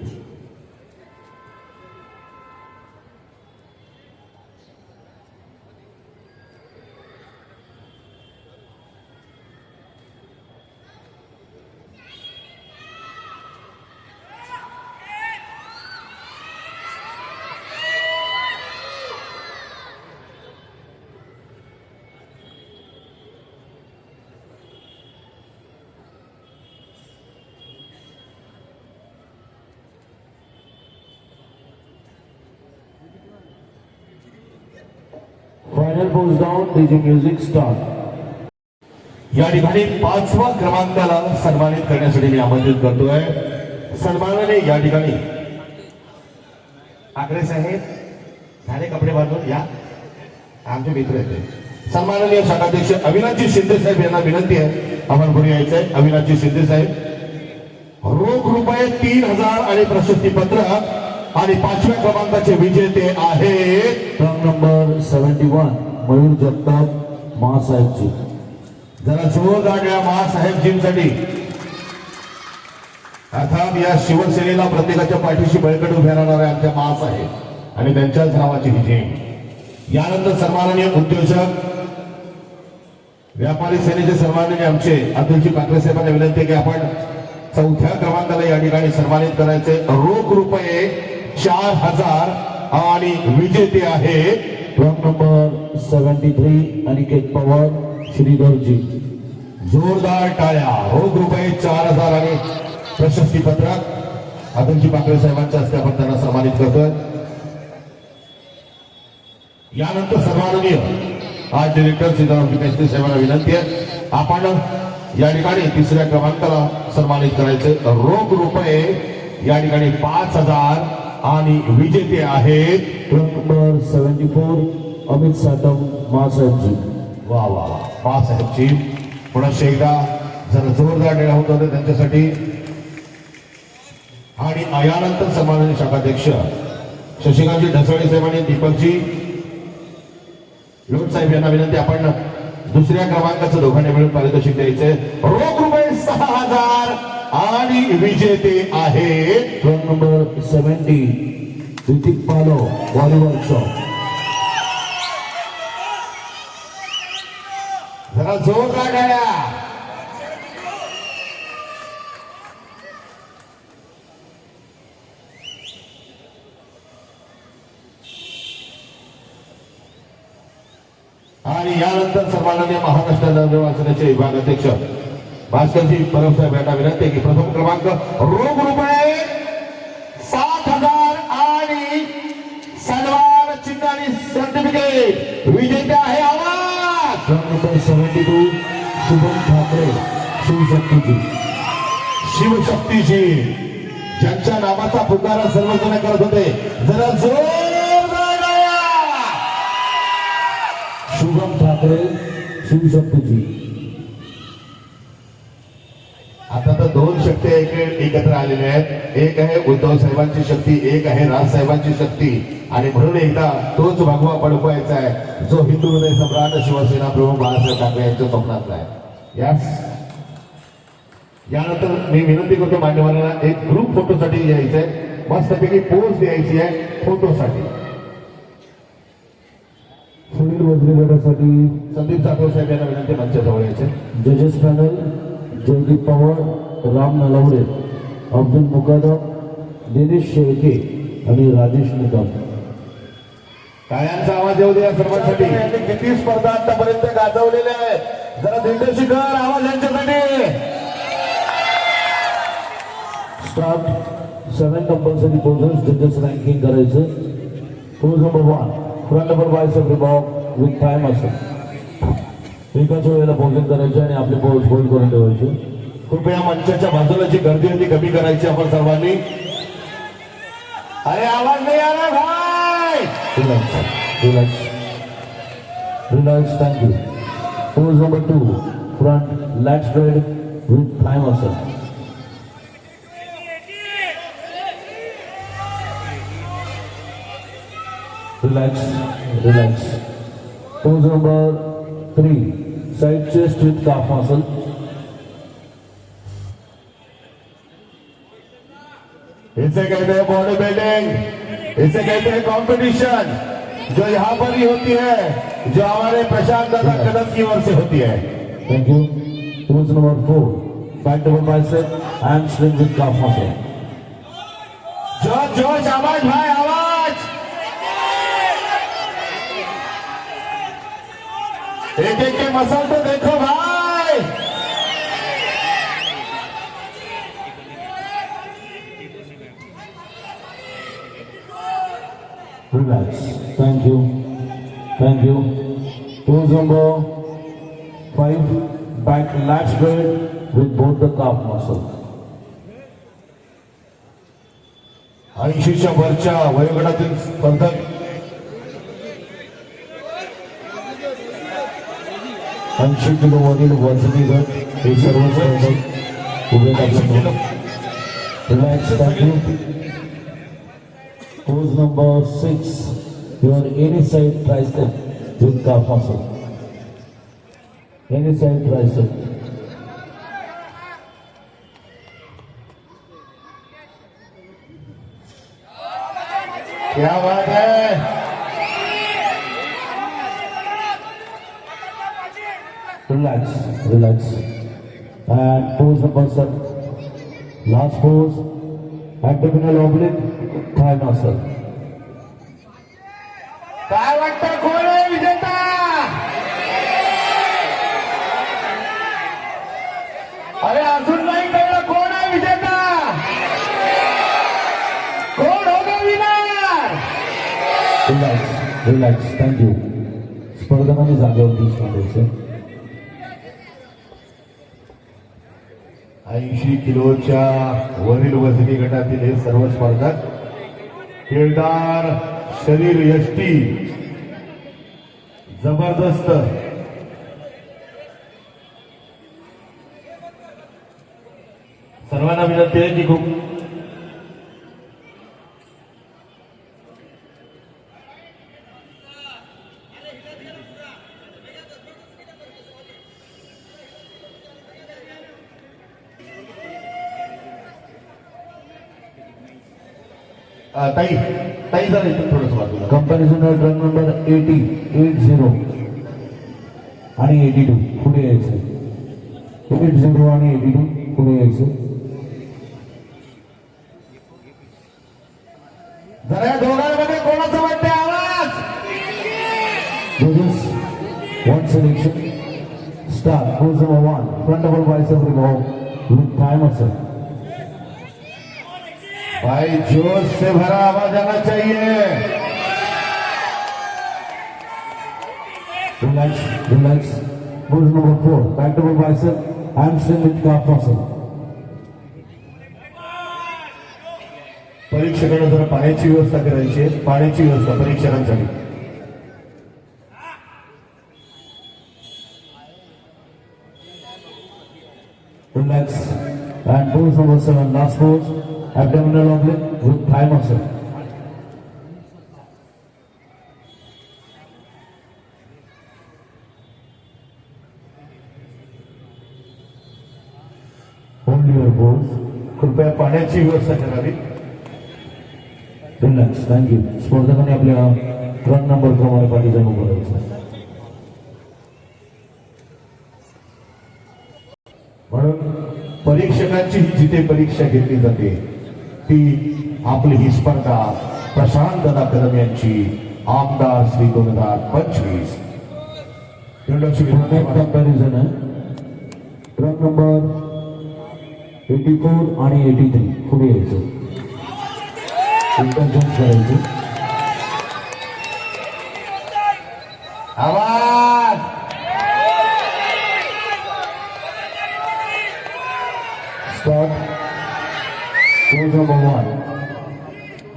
Final pose down. DJ music start. या ठिकाणी 5व्या क्रमांकाला सन्मानित करण्यासाठी मी आमंत्रित करतोय. सन्मानाने या ठिकाणी ठाकरे साहेब झाले कपडे बांधून या आमचे मित्र आहेत. सन्माननीय शाखाध्यक्ष अविनाशजी शिंदे साहेब यांना विनंती आहे आपण पुढे यायचंय. अविनाशजी शिंदे साहेब रोख रुपये 3000 आणि प्रशस्तीपत्र आणि 5व्या क्रमांकाचे विजेते आहेत Run number 71. मयूर जगताप महासाहेबजी. जरा जोरदार या महासाहेबजींसाठी. अर्थात या शिवसेनेला प्रत्येकाच्या पाठीशी बळकट उभ्या राहणारे आमच्या महासाहेब आणि त्यांच्याच नावाची विजय. यानंतर सन्माननीय उद्योजक व्यापारी सेनेचे सन्माननीय आमचे अतुलजी पाकरे साहेबांना विनंती आहे की आपण 4थ्या क्रमांकाला या ठिकाणी सन्मानित करायचे. रोख रुपये 4000 आणि विजेते आहे Run number 73. अनिकेत पवार श्रीधरजी. जोरदार टाळ्या. रोख रुपये 4000 आणि प्रशस्तीपत्र अतुलजी पाकरे साहेबांच्या हस्ते आपण त्यांना सन्मानित करतोय. यानंतर सन्माननीय आज डिरेक्टर सीताराम मेस्त्री साहेबांना विनंती आहे आपण या ठिकाणी 3ऱ्या क्रमांकाला सन्मानित करायचे. रोख रुपये या ठिकाणी 5000 आणि विजेते आहेत Run number 74. अमित साटम महासाहेबजी. वा वा वा बाळासाहेबजी पुन्हा एकदा जरा जोरदार डेळा होत होते त्यांच्यासाठी. आणि यानंतर सन्माननीय शाखाध्यक्ष शशिकांतजी ढसळे साहेब आणि दीपकजी लोट साहेब यांना विनंती आपण 2ऱ्या क्रमांकाचं दोघांनी मिळून पारितोषिक द्यायचे. रोख रुपये 6000 आणि विजेते आहेत Run number 70. ऋतिक पालो व्हॉलीबॉल शॉट. जरा जोरदार टाळ्या. आणि यानंतर सन्माननीय महाराष्ट्र नवनिर्माण विभागाध्यक्ष भास्करजी परब साहेब यांना विनंती की प्रथम क्रमांक रोख रुपये 7000 आणि सन्मान चिन्ह आणि सर्टिफिकेट विजेते आहे. आवाज. Run number 72. शुभम ठाकरे शिवशक्तीजी. शिवशक्तीजी ज्यांच्या नामाचा पुकारा सर्वजण करत होते जरा जोरदार टाळ्या. शुभम ठाकरे शिवशक्तीजी. आता तर दोन शक्ती एकत्र आलेल्या आहेत. एक आहे उद्धव साहेबांची शक्ती, एक आहे राज साहेबांची शक्ती. आणि म्हणून एकदा तोच भगवा बडकवायचा आहे जो हिंदू हृदय सम्राट शिवसेना प्रमुख बाळासाहेब ठाकरे यांच्या स्वप्नातला आहे. यानंतर मी विनंती करतो मान्यवरांना एक ग्रुप फोटोसाठी यायचंय, मस्तपैकी पोज द्यायची आहे फोटोसाठी. पुढील वजनी गटासाठी संदीप जाधव साहेब यांना विनंती मंचाजवळ यायचे. जजेस पॅनल जयदीप पवार, राम नलावडे, अब्दुल मुकादम, दिनेश शेळके आणि राजेश निकम. टाळ्यांचा आवाज येऊ द्या सर्वांसाठी. किती स्पर्धा आतापर्यंत गाजवलेल्या आहेत, जरा दिलदर्शी कर आवाज यांच्यासाठी. स्टार्ट 7 कंपल्सरी पोजर्स जजेस रँकिंग करायचं. Pose number 1 front number bicep रिबॉक विथ टाइम असेल. एकाच वेळेला पोजिंग करायचे आणि आपले पोज होल्ड करून ठेवायचे. कृपया मंचाच्या बाजूला जी गर्दी होती कमी करायची आपण सर्वांनी. अरे आवाज नाही आला भाई. Relax relax relax. Thank you. Pose number 2 front lat straight with time असेल. Relax, relax. Pose number 3, side chest with calf muscle. इसे कहते हैं बॉडी बिल्डिंग, इसे कहते हैं कंपटीशन, जो यहाँ पर ही होती है, जो हमारे प्रशांत दादा कदम की ओर से होती है. Thank you. Pose number 4, back double bicep, hamstring with calf muscle. जोश जोश आवाज भाई आवाज. एक एक के मसल तो देखो भाई. Relax. Thank you. Thank you. Pose number 5, back lat spread with both the calf muscle. 80च्या वरच्या वयोगटातील स्पर्धक 80 किलो वरील वजनी गट हे सर्व स्पर्धक उभे राहतात. Relax. Thank you. Pose number 6, your any side tricep with calf muscle. Any side tricep. क्या बात है. Relax, relax. And pose number 7. Last pose, abdominal oblique, thigh muscle. काय वाटतं कोण आहे विजेता. अरे अजून नाही कळलं कोण आहे विजेता. कोण होगा winner. Relax, relax. Thank you. स्पर्धकांनी जागेवरती सांगायचे. 80 किलोच्या वरील वजनी गटातील हे सर्व स्पर्धक किरदार, शरीर यष्टी जबरदस्त. सर्वांना विनंती आहे की खूप ताई ताई जरा इथून थोडंसं बाजूला. कंपॅरिझन रन नंबर 80 आणि 82 पुढे यायचं. 80 आणि 82 पुढे यायचं. जरा या दोघांमध्ये कोणाचं वाटतंय आवाज. Judges, one selection. Start. Pose number 1, front double bicep revolve with thigh muscle. भाई जोश से भरा आवाज आना चाहिए. Relax, relax. Pose number 4, back double bicep, hamstring with calf muscle. परीक्षकांना जरा पाण्याची व्यवस्था करायची आहे. पाण्याची व्यवस्था परीक्षकांसाठी. Relax. And pose number 7, last pose, abdominal oblique with thigh muscle. Hold your pose. कृपया पाण्याची व्यवस्था करावी. Relax, thank you. स्पर्धकांनी आपल्या रन नंबर प्रमाणे पाठीचा उभं राहायचं. म्हणून परीक्षकांची ही जिथे परीक्षा घेतली जाते ती आपली ही स्पर्धा प्रशांत दादा कदम यांची आमदार श्री 2025 नेक्स्ट कंपॅरिझन आहे. रन नंबर 84 आणि 83 पुढे यायचं. इंटरचेंज करायचं. आवाज Start. Pose number 1.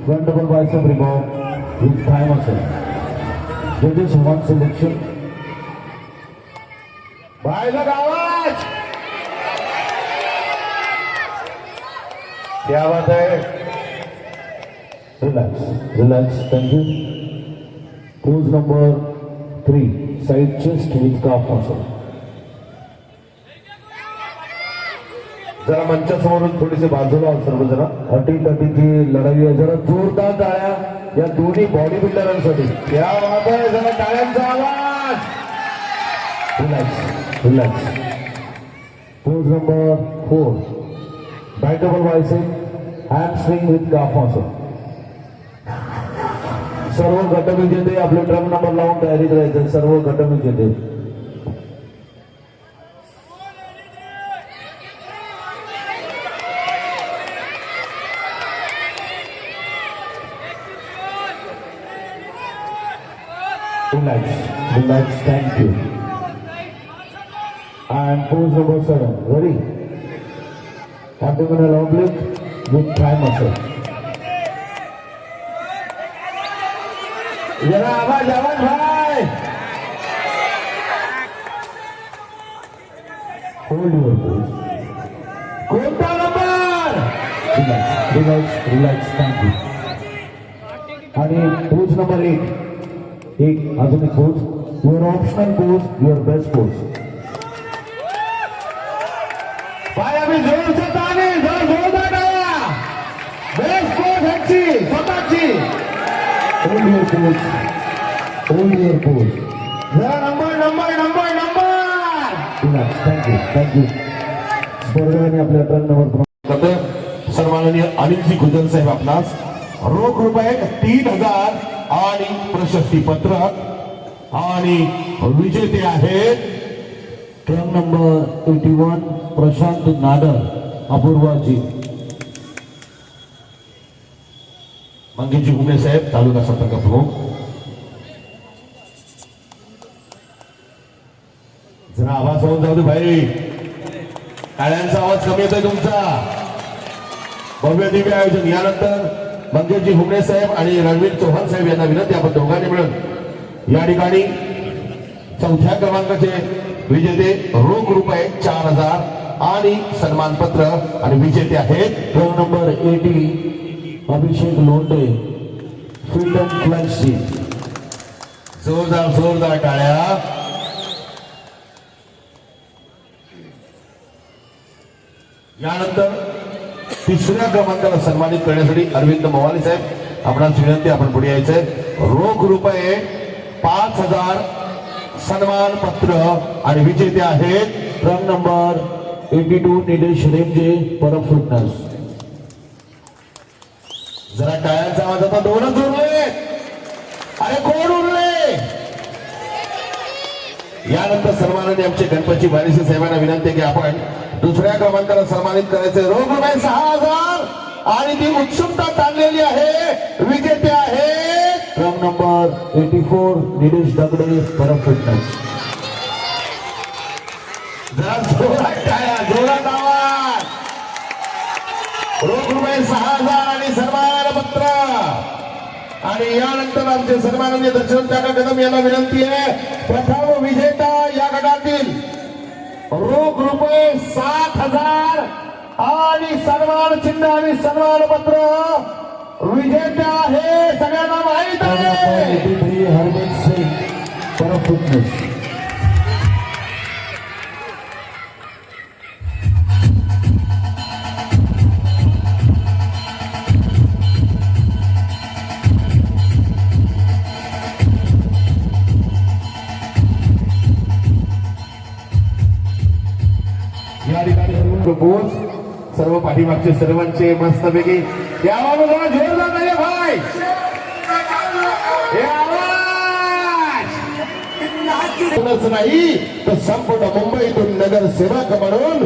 Front double bicep remove with thigh muscle. Judges one selection. बायला आवाज. क्या बात है. Relax, relax. Thank you. Pose number 3. Side chest with calf muscle. जरा मंचासमोरून थोडीसे बाजूला आहोत सर्वजण. अटीतटीची लढाई आहे. जरा जोरदार टाळ्या या दोन्ही बॉडी बिल्डरांसाठी. क्या बात है. जरा टाळ्यांचा आवाज. Relax, relax. Pose number 4. Back double bicep hamstring with calf muscle. सर्व गटविजेते आपले ट्रक नंबर लावून तयारीत राहायचे. सर्व गटविजेते. Relax, relax, thank you. And pose number 7, ready? Abdominal oblique with thigh muscle. जरा आवाज आवाज भाई. Hold your pose. कोणता number. Relax, relax, relax, thank you. आणि pose number 8. एक अजून एक pose. Your optional pose, your best pose. भाई अभी जोर से ताली. जरा जोरदार टाळ्या. बेस्ट पोज ह्याची स्वतःची. Hold your pose, hold your pose. जरा number number number number. Relax, thank you, thank you. स्पर्धकांनी आपल्या टर्न नंबर सन्माननीय अनिलजी गुजर साहेब आपणास रोख रुपये 3000 आणि प्रशस्ती पत्र आणि विजेते आहेत ट्रक नंबर 81 प्रशांत नाडर अपूर्वाजी. मंगेशजी घुमे साहेब तालुका संपर्क प्रमुख. जरा आवाज होऊन जाऊ दे भाई. टाळ्यांचा आवाज कमी येतोय तुमचा. भव्य दिव्य आयोजन. यानंतर मंगेशजी हुमणे साहेब आणि रणवीर चव्हाण साहेब यांना विनंती आपण दोघांनी मिळून या ठिकाणी चौथ्या क्रमांकाचे विजेते रोख रुपये 4000 आणि सन्मानपत्र आणि विजेते आहेत truck number 80 Abhishek Londhe fit and flexi. जोरदार जोरदार टाळ्या. यानंतर तिसऱ्या क्रमांकाला सन्मानित करण्यासाठी अरविंद मवाली साहेब आपणास विनंती आपण पुढे यायचंय. रोख रुपये 5000 सन्मानपत्र आणि विजेते आहेत truck number 82 Nilesh Ramsay Parab fitness. जरा टाळ्यांचा आवाज. आता दोनच उरले. अरे कोण उरले. यानंतर सन्माननीय आमचे गणपती बारिसे साहेबांना विनंती की आपण दुसऱ्या क्रमांकाला सन्मानित करायचे. रोख रुपये 6000 आणि ती उत्सुकता ताणलेली आहे. विजेते आहे ट्रक नंबर 84 निलेश दगडे परब फिटनेस. जरा जोरात टाळ्या, जोरात आवाज. रोख रुपये 6000 आणि सन्मानपत्र. आणि यानंतर आमचे सन्माननीय दशरथ काका कदम यांना विनंती आहे. प्रथम विजेता या गटातील रोख रुपये 7000 आणि सन्मान चिन्ह आणि सन्मान पत्र विजेता आहे सगळ्यांना माहित आहे. 83 हरमीत सिंग फॉर फिटनेस. या ठिकाणी प्रपोज सर्व पाठीमागचे सर्वांचे मस्तपैकी या आवाजाला जोरदार नाही भाई. हे आवाज नाही तर संपूर्ण मुंबईतून नगरसेवक म्हणून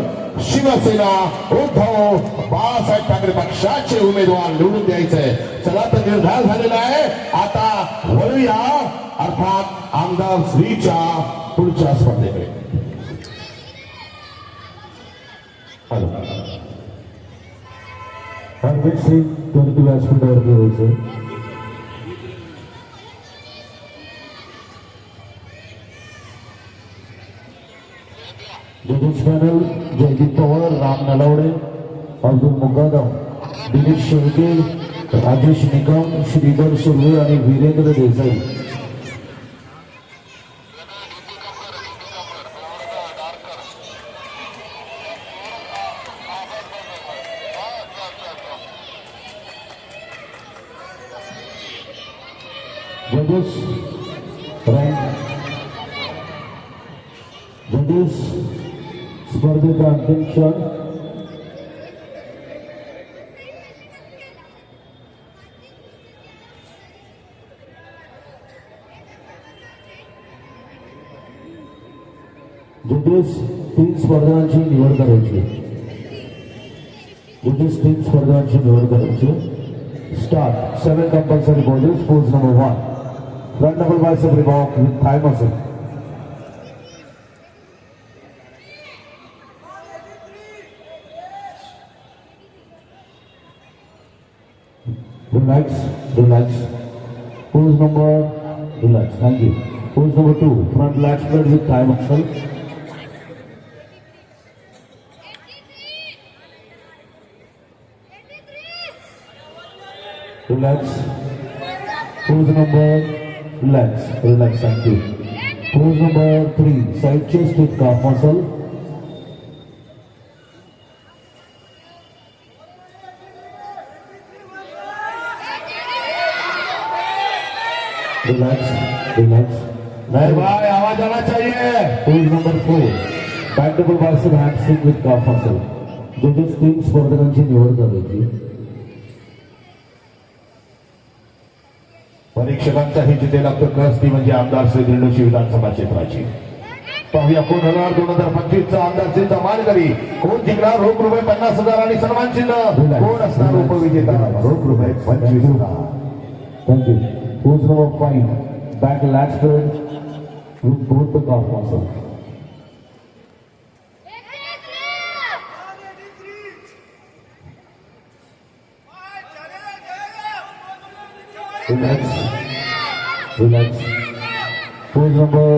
शिवसेना उद्धव बाळासाहेब ठाकरे पक्षाचे उमेदवार निवडून द्यायचे. चला तर निर्धार झालेला आहे. आता वळूया अर्थात आमदार श्रीच्या पुढच्या स्पर्धेकडे. हॅलो हरमीत सिंग 22 व्यासपीठावरती होते. जजेस पॅनल जयदीप पवार, राम नलावडे, अब्दुल मुकादम, दिनेश शेळके, राजेश निकम, श्रीधर सुर्वे आणि वीरेंद्र देसाई. जजेस स्पर्धेचा अंतिम क्षण. जजेस 3 स्पर्धांची निवड करायची. जजेस 3 स्पर्धांची निवड करायची. Start 7 compulsory bodies. Pose number 1 front double bicep revoke with thigh muscle. Relax. Pose number, relax, thank you. Pose number 2, front lat spread with thigh muscle. Relax. Pose number, relax, thank you. Pose number 3, side chest with calf muscle. Relax. नहीं भाई आवाज आना चाहिए. Pose number 4, back double bicep hamstring with calf muscle. जजेस 3 स्पर्धकांची निवड करायची. परीक्षकांचाही जिथे लागतो कस ती म्हणजे आमदार श्री दिंडोशी विधानसभा क्षेत्राची. पाहूया कोण होणार 2025 चा आमदार श्रीचा मानकरी. कोण जिंकणार रोख रुपये 50,000 आणि सन्मान चिन्ह. कोण असणार उपविजेता रोख रुपये 25,000. Thank you. Pose number 5, back lat spread with both the calf muscle. Relax. Pose number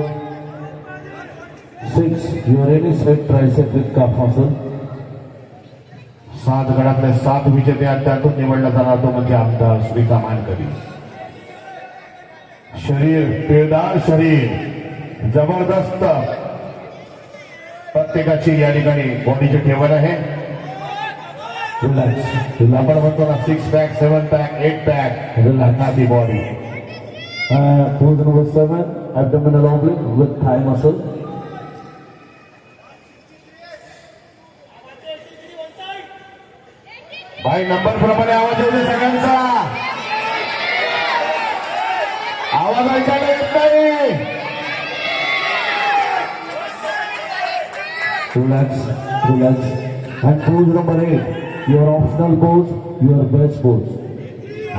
6, your any straight tricep with calf muscle. 7 गटातले 7 विजेते आणि त्यातून निवडला जाणार तो म्हणजे आमदार श्रीचा मानकरी. शरीर पिळदार शरीर जबरदस्त प्रत्येकाची या ठिकाणी बॉडीची ठेवण आहे. आपण म्हणतो ना 6 पॅक 7 पॅक 8 पॅक ती body. Pose number 7, abdominal oblique with thigh muscle. भाई नंबर प्रमाणे आवाज येऊ दे सगळ्यांचा. आवाज ऐकायला येत नाही. Relax. And pose number 8, your optional pose, your best pose.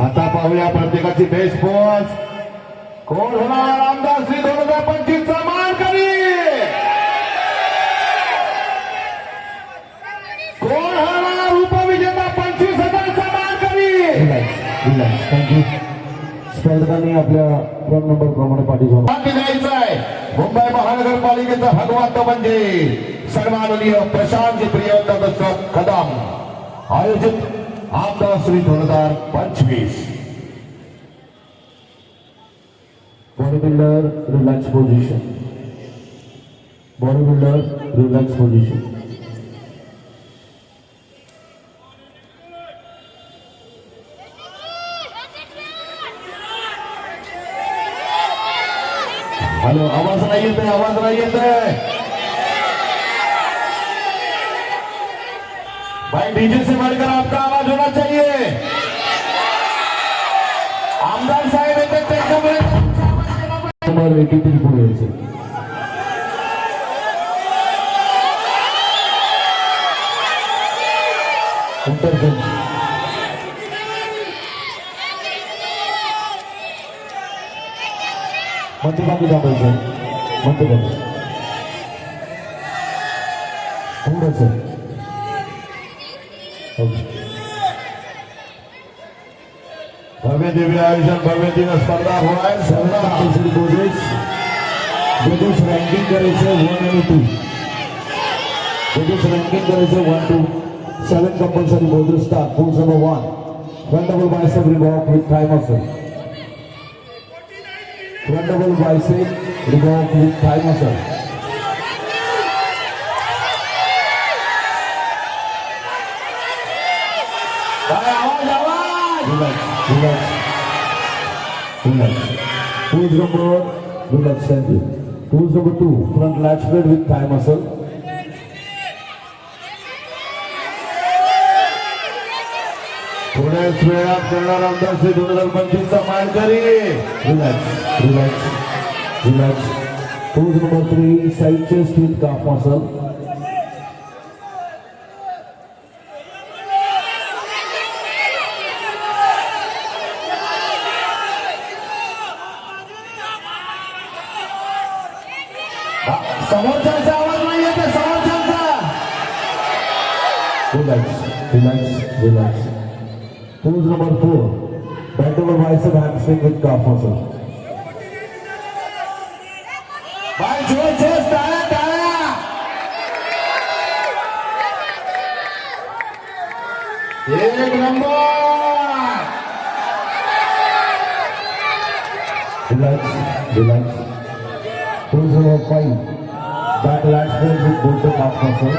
आता पाहूया प्रत्येकाची बेस्ट पोच. कोण होणार आमदार श्री 2025 चा मानकरी. कोण होणार उपविजेता 25,000 चा मानकरी. Relax. Thank you. स्पर्धकांनी आपल्या क्रम नंबर प्रमाणे पाठी जाऊन द्यायचं आहे. मुंबई महानगरपालिकेचा भगवंत म्हणजे सन्माननीय प्रशांत प्रियंका दत्त कदम आयोजित आमदार Shri 2025. Bodybuilder, relax position. Bodybuilder, relax position. Hello, आवाज नहीं येते, आवाज नहीं येते. भाई डीजे से बढ़कर आपका आवाज होना चाहिए. आमदार साहेब येते त्यांच्यामुळे नंबर 83 पुढे यायचे. इंटरफेस मध्यभागी दाबायचं. मध्यभागी थोडंसं. भव्य दिव्य आयोजन भव्य दिन स्पर्धा होणार. जजेस रँकिंग करायचं 1 आणि 2. जजेस रँकिंग करायचं 1 to 7 compulsory. Border start. Pose number 1. Front double bicep revoke with thigh muscle. Front double bicep revoke with thigh muscle. आवाज आवाज. Relax, relax, relax. Pose number, relax, thank you. Pose number 2, front lat spread with thigh muscle. थोड्याच वेळात करणार आमदार श्री 2025 चा मानकरी. Relax, relax, relax. Pose number 3, side chest with calf muscle. समोरचा आवाज नाही येते. समोरचा Relax, relax, relax. Pose number 4, bend over bicep hamstring with calf muscle. भाई जोर जोर टाळ्या टाळ्या. एक number. Relax, relax. Pose number 5, back lat spread with both the calf muscle.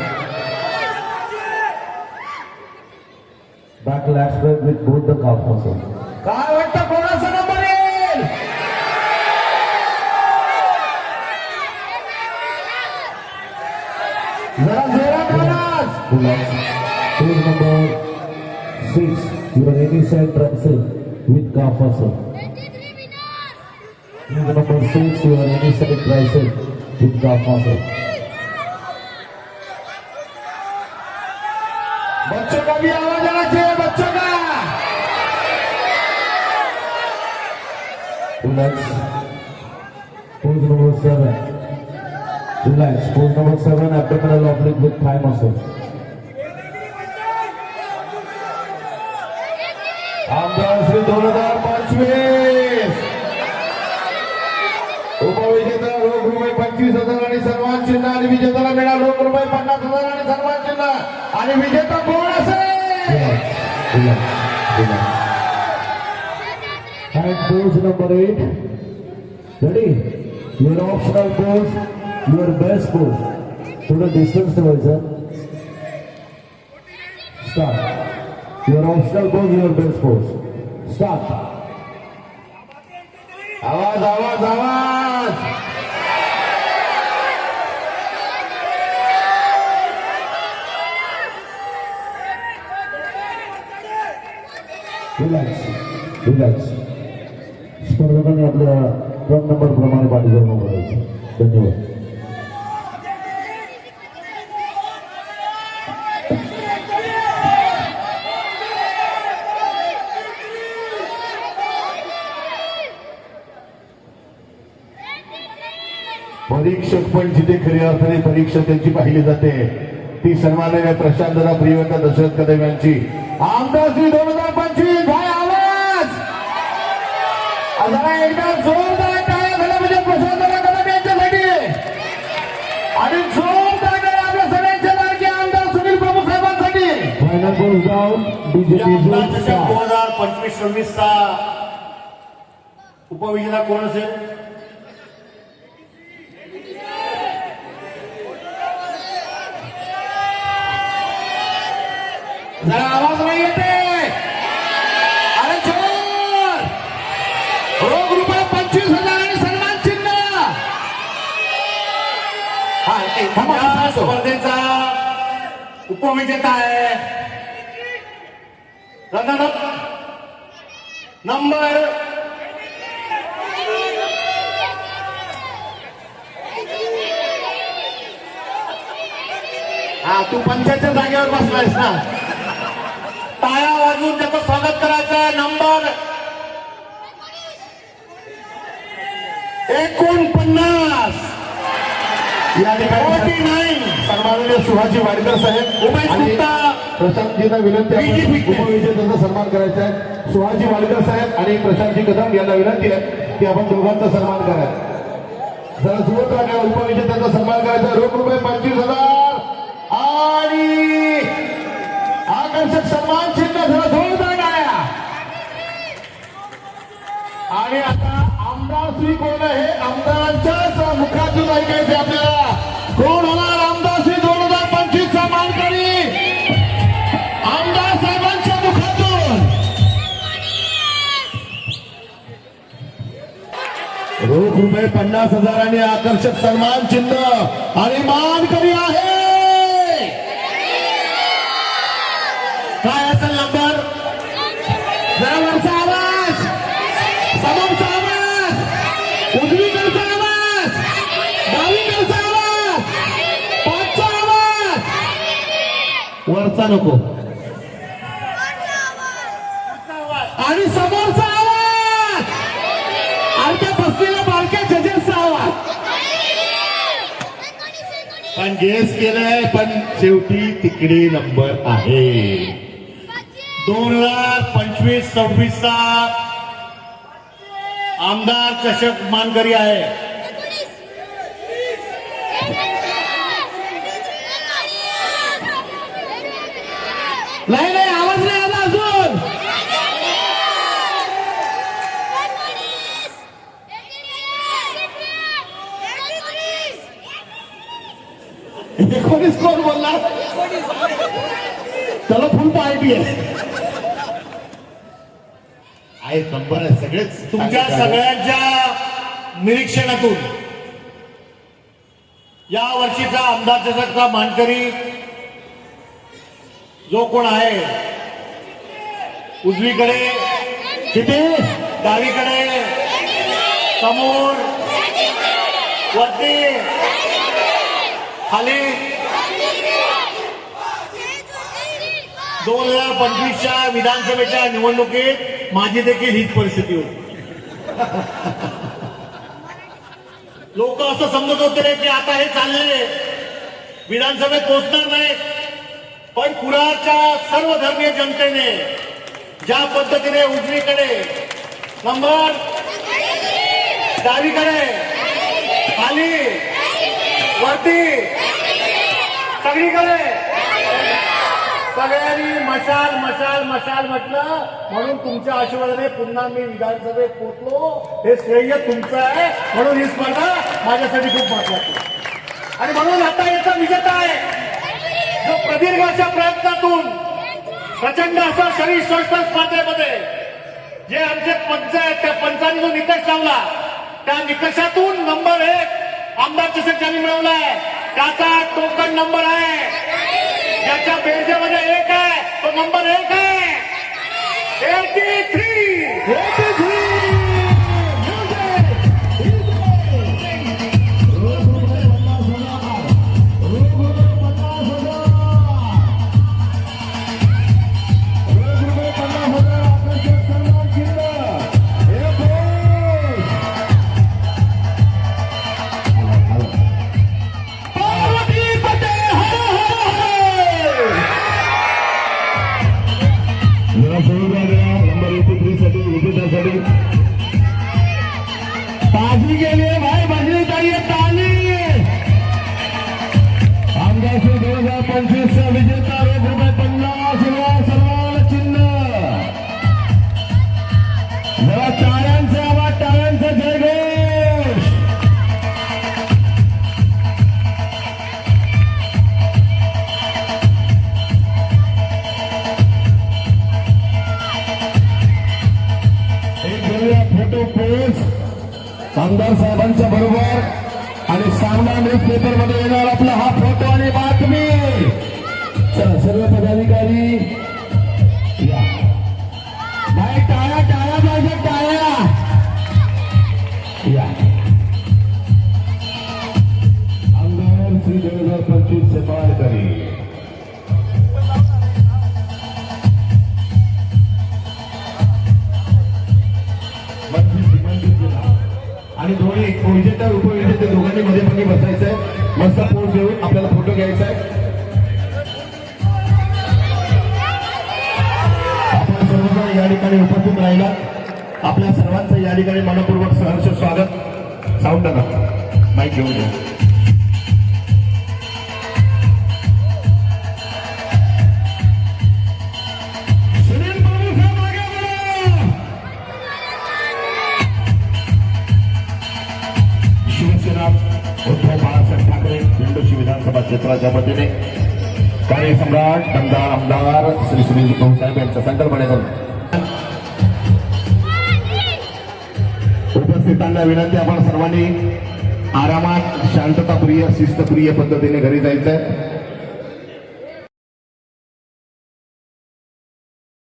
Back lat spread with both the calf muscle. काय वाटतं कोणाचा नंबर येईल. जरा जोरात आवाज. Relax. Pose number 6, your any side tricep with calf muscle. Pose number 6, your any side tricep with calf muscle. बच्चों का भी आवाज आना चाहिए. बच्चों का. Relax. Pose number 7. Relax. Pose number 7, abdominal oblique with thigh muscle. आमदार श्री 2025 उपविजेता रोख रुपये 25,000 आणि सन्मान चिन्ह आणि विजेत्याला मिळाला रोख रुपये 50,000 आणि सन्मान चिन्ह आणि विजेता कोण असेल. Relax. Relax. And pose number 8. Ready? Your optional pose, your best pose. थोडं distance ठेवायचं. Start. Your optional pose, your best pose. Start. आवाज आवाज आवाज. Relax. Relax. स्पर्धकांनी आपल्या क्रम नंबर प्रमाणे पाठी जमा करायचं. धन्यवाद. परीक्षक पण जिथे खरी अर्थाने परीक्षा त्यांची पाहिली जाते ती सन्माननीय प्रशांतदा प्रियंका दशरथ कदम यांची आमदार श्री 2025. काय आवाज. जरा एकदा जोरदार टाळ्या झाल्या म्हणजे प्रशांतदा कदम यांच्यासाठी आणि जोरदार टाळ्या आपल्या Time goes down. DJ या music आमदार चषक start. 2025-26 चा उपविजेता कोण असेल? जरा आवाज नाही येते. अरे जोर. रोख रुपये 25,000 आणि सन्मान चिन्ह. हा या स्पर्धेचा उपविजेता आहे रनरअप नंबर हा तू पंचायतच्या जागेवर बसलायस ना. टाळ्या वाजवून त्याचं स्वागत करायचं आहे. नंबर 49 या ठिकाणी 49 सन्माननीय सुहाजी वाडकर साहेब उमेश आणि गुप्ता प्रशांतजींना विनंती आहे BJP आपण उपविजेत्यांचा सन्मान करायचा आहे. सुहाजी वाडकर साहेब आणि प्रशांतजी कदम यांना विनंती आहे की आपण दोघांचा सन्मान करा. जरा सुरत राखा. उपविजेत्यांचा सन्मान करायचा आहे. रोख रुपये 25,000 आणि आकर्षक सन्मान चिन्ह. जरा जोरदार टाळ्या. आणि आता आमदार श्री कोण आहे? आमदारांच्याच मुखातून ऐकायचे आपल्याला. कोण होणार आमदार श्री 2025 चा मानकरी? आमदार साहेबांच्या मुखातून. रोख रुपये 50,000 आणि आकर्षक सन्मान चिन्ह आणि मानकरी आहे. काय असेल नंबर? जरा वरचा आवाज, समोरचा आवाज, उजवीकडचा आवाज, डावीकडचा आवाज, पाचचा आवाज. वरचा नको आणि समोरचा आवाज आणि त्या बसलेल्या बारक्या जजेसचा आवाज. पण गेस केलंय पण शेवटी तिकडे नंबर आहे. 2025-26 चा आमदार चषक मानकरी आहे. नाही नाही आवाज नाही आला अजून. एकोणीस कोण बोलला? त्याला फुल पार्टी आहे. नंबर आहे सगळेच. तुमच्या सगळ्यांच्या निरीक्षणातून या वर्षीचा आमदार चषकचा मानकरी जो कोण आहे, उजवीकडे किती, डावीकडे, समोर, वरती, खाली 2025च्या विधानसभेच्या निवडणुकीत माझी देखील हीच परिस्थिती होती. लोक असं समजत होते की आता हे चालले विधानसभेत पोहोचणार नाही. पण कुडाळच्या सर्व धर्मीय जनतेने ज्या पद्धतीने उजवीकडे नंबर, डावीकडे, खाली, वरती, सगळीकडे सगळ्यांनी मशाल मशाल मशाल म्हटलं. म्हणून तुमच्या आशीर्वादाने पुन्हा मी विधानसभेत पोहोचलो. हे श्रेय तुमचं आहे. म्हणून ही स्पर्धा माझ्यासाठी खूप महत्वाची आणि म्हणून आता याचा विजेता आहे जो प्रदीर्घ अशा प्रयत्नातून प्रचंड असं शरीर श्रेष्ठ स्पर्धेमध्ये जे आमचे पंच आहेत त्या पंचांनी जो निकष लावला त्या निकषातून नंबर 1 आमदार चषक ज्यांनी मिळवलाय त्याचा टोकन नंबर आहे. ज्याच्या बेरजेमध्ये 1 आहे तो नंबर 1 आहे. 83. ताजी के लिए भाई बजनी चाहिए ताली. आमदार 2025 चा विजेता रोख रुपये 50,000. जरा टाळ्यांचा आवाज, टाळ्यांचा जयघोष. एक घेऊया फोटो पोज आमदार साहेबांच्या बरोबर आणि सामना न्यूज पेपर मध्ये येणार आपला हा फोटो आणि बातमी. चला सर्व पदाधिकारी या. भाई टाळ्या, टाळ्या पाहिजे, टाळ्या या. आमदार श्री 2025 सेपाळकरी. आणि दोन्ही विजेता उपविजेते दोघांनी मध्ये मध्ये बसायचंय. मस्त पोज देऊन आपल्याला फोटो घ्यायचा आहे. आपण सर्वजण या ठिकाणी उपस्थित राहिला. आपल्या सर्वांचं या ठिकाणी मनपूर्वक सहर्ष स्वागत. साऊंड नका, माईक घेऊन घ्या. सुनील बाबू साहेब मागे वळा. शिवसेना उद्धव बाळासाहेब ठाकरे दिंडोशी विधानसभा क्षेत्राच्या वतीने कार्यसम्राट दमदार आमदार श्री सुनील भाऊ साहेब यांच्या संकल्पनेतून उपस्थितांना विनंती, आपण सर्वांनी आरामात शांतताप्रिय शिस्तप्रिय पद्धतीने घरी जायचंय.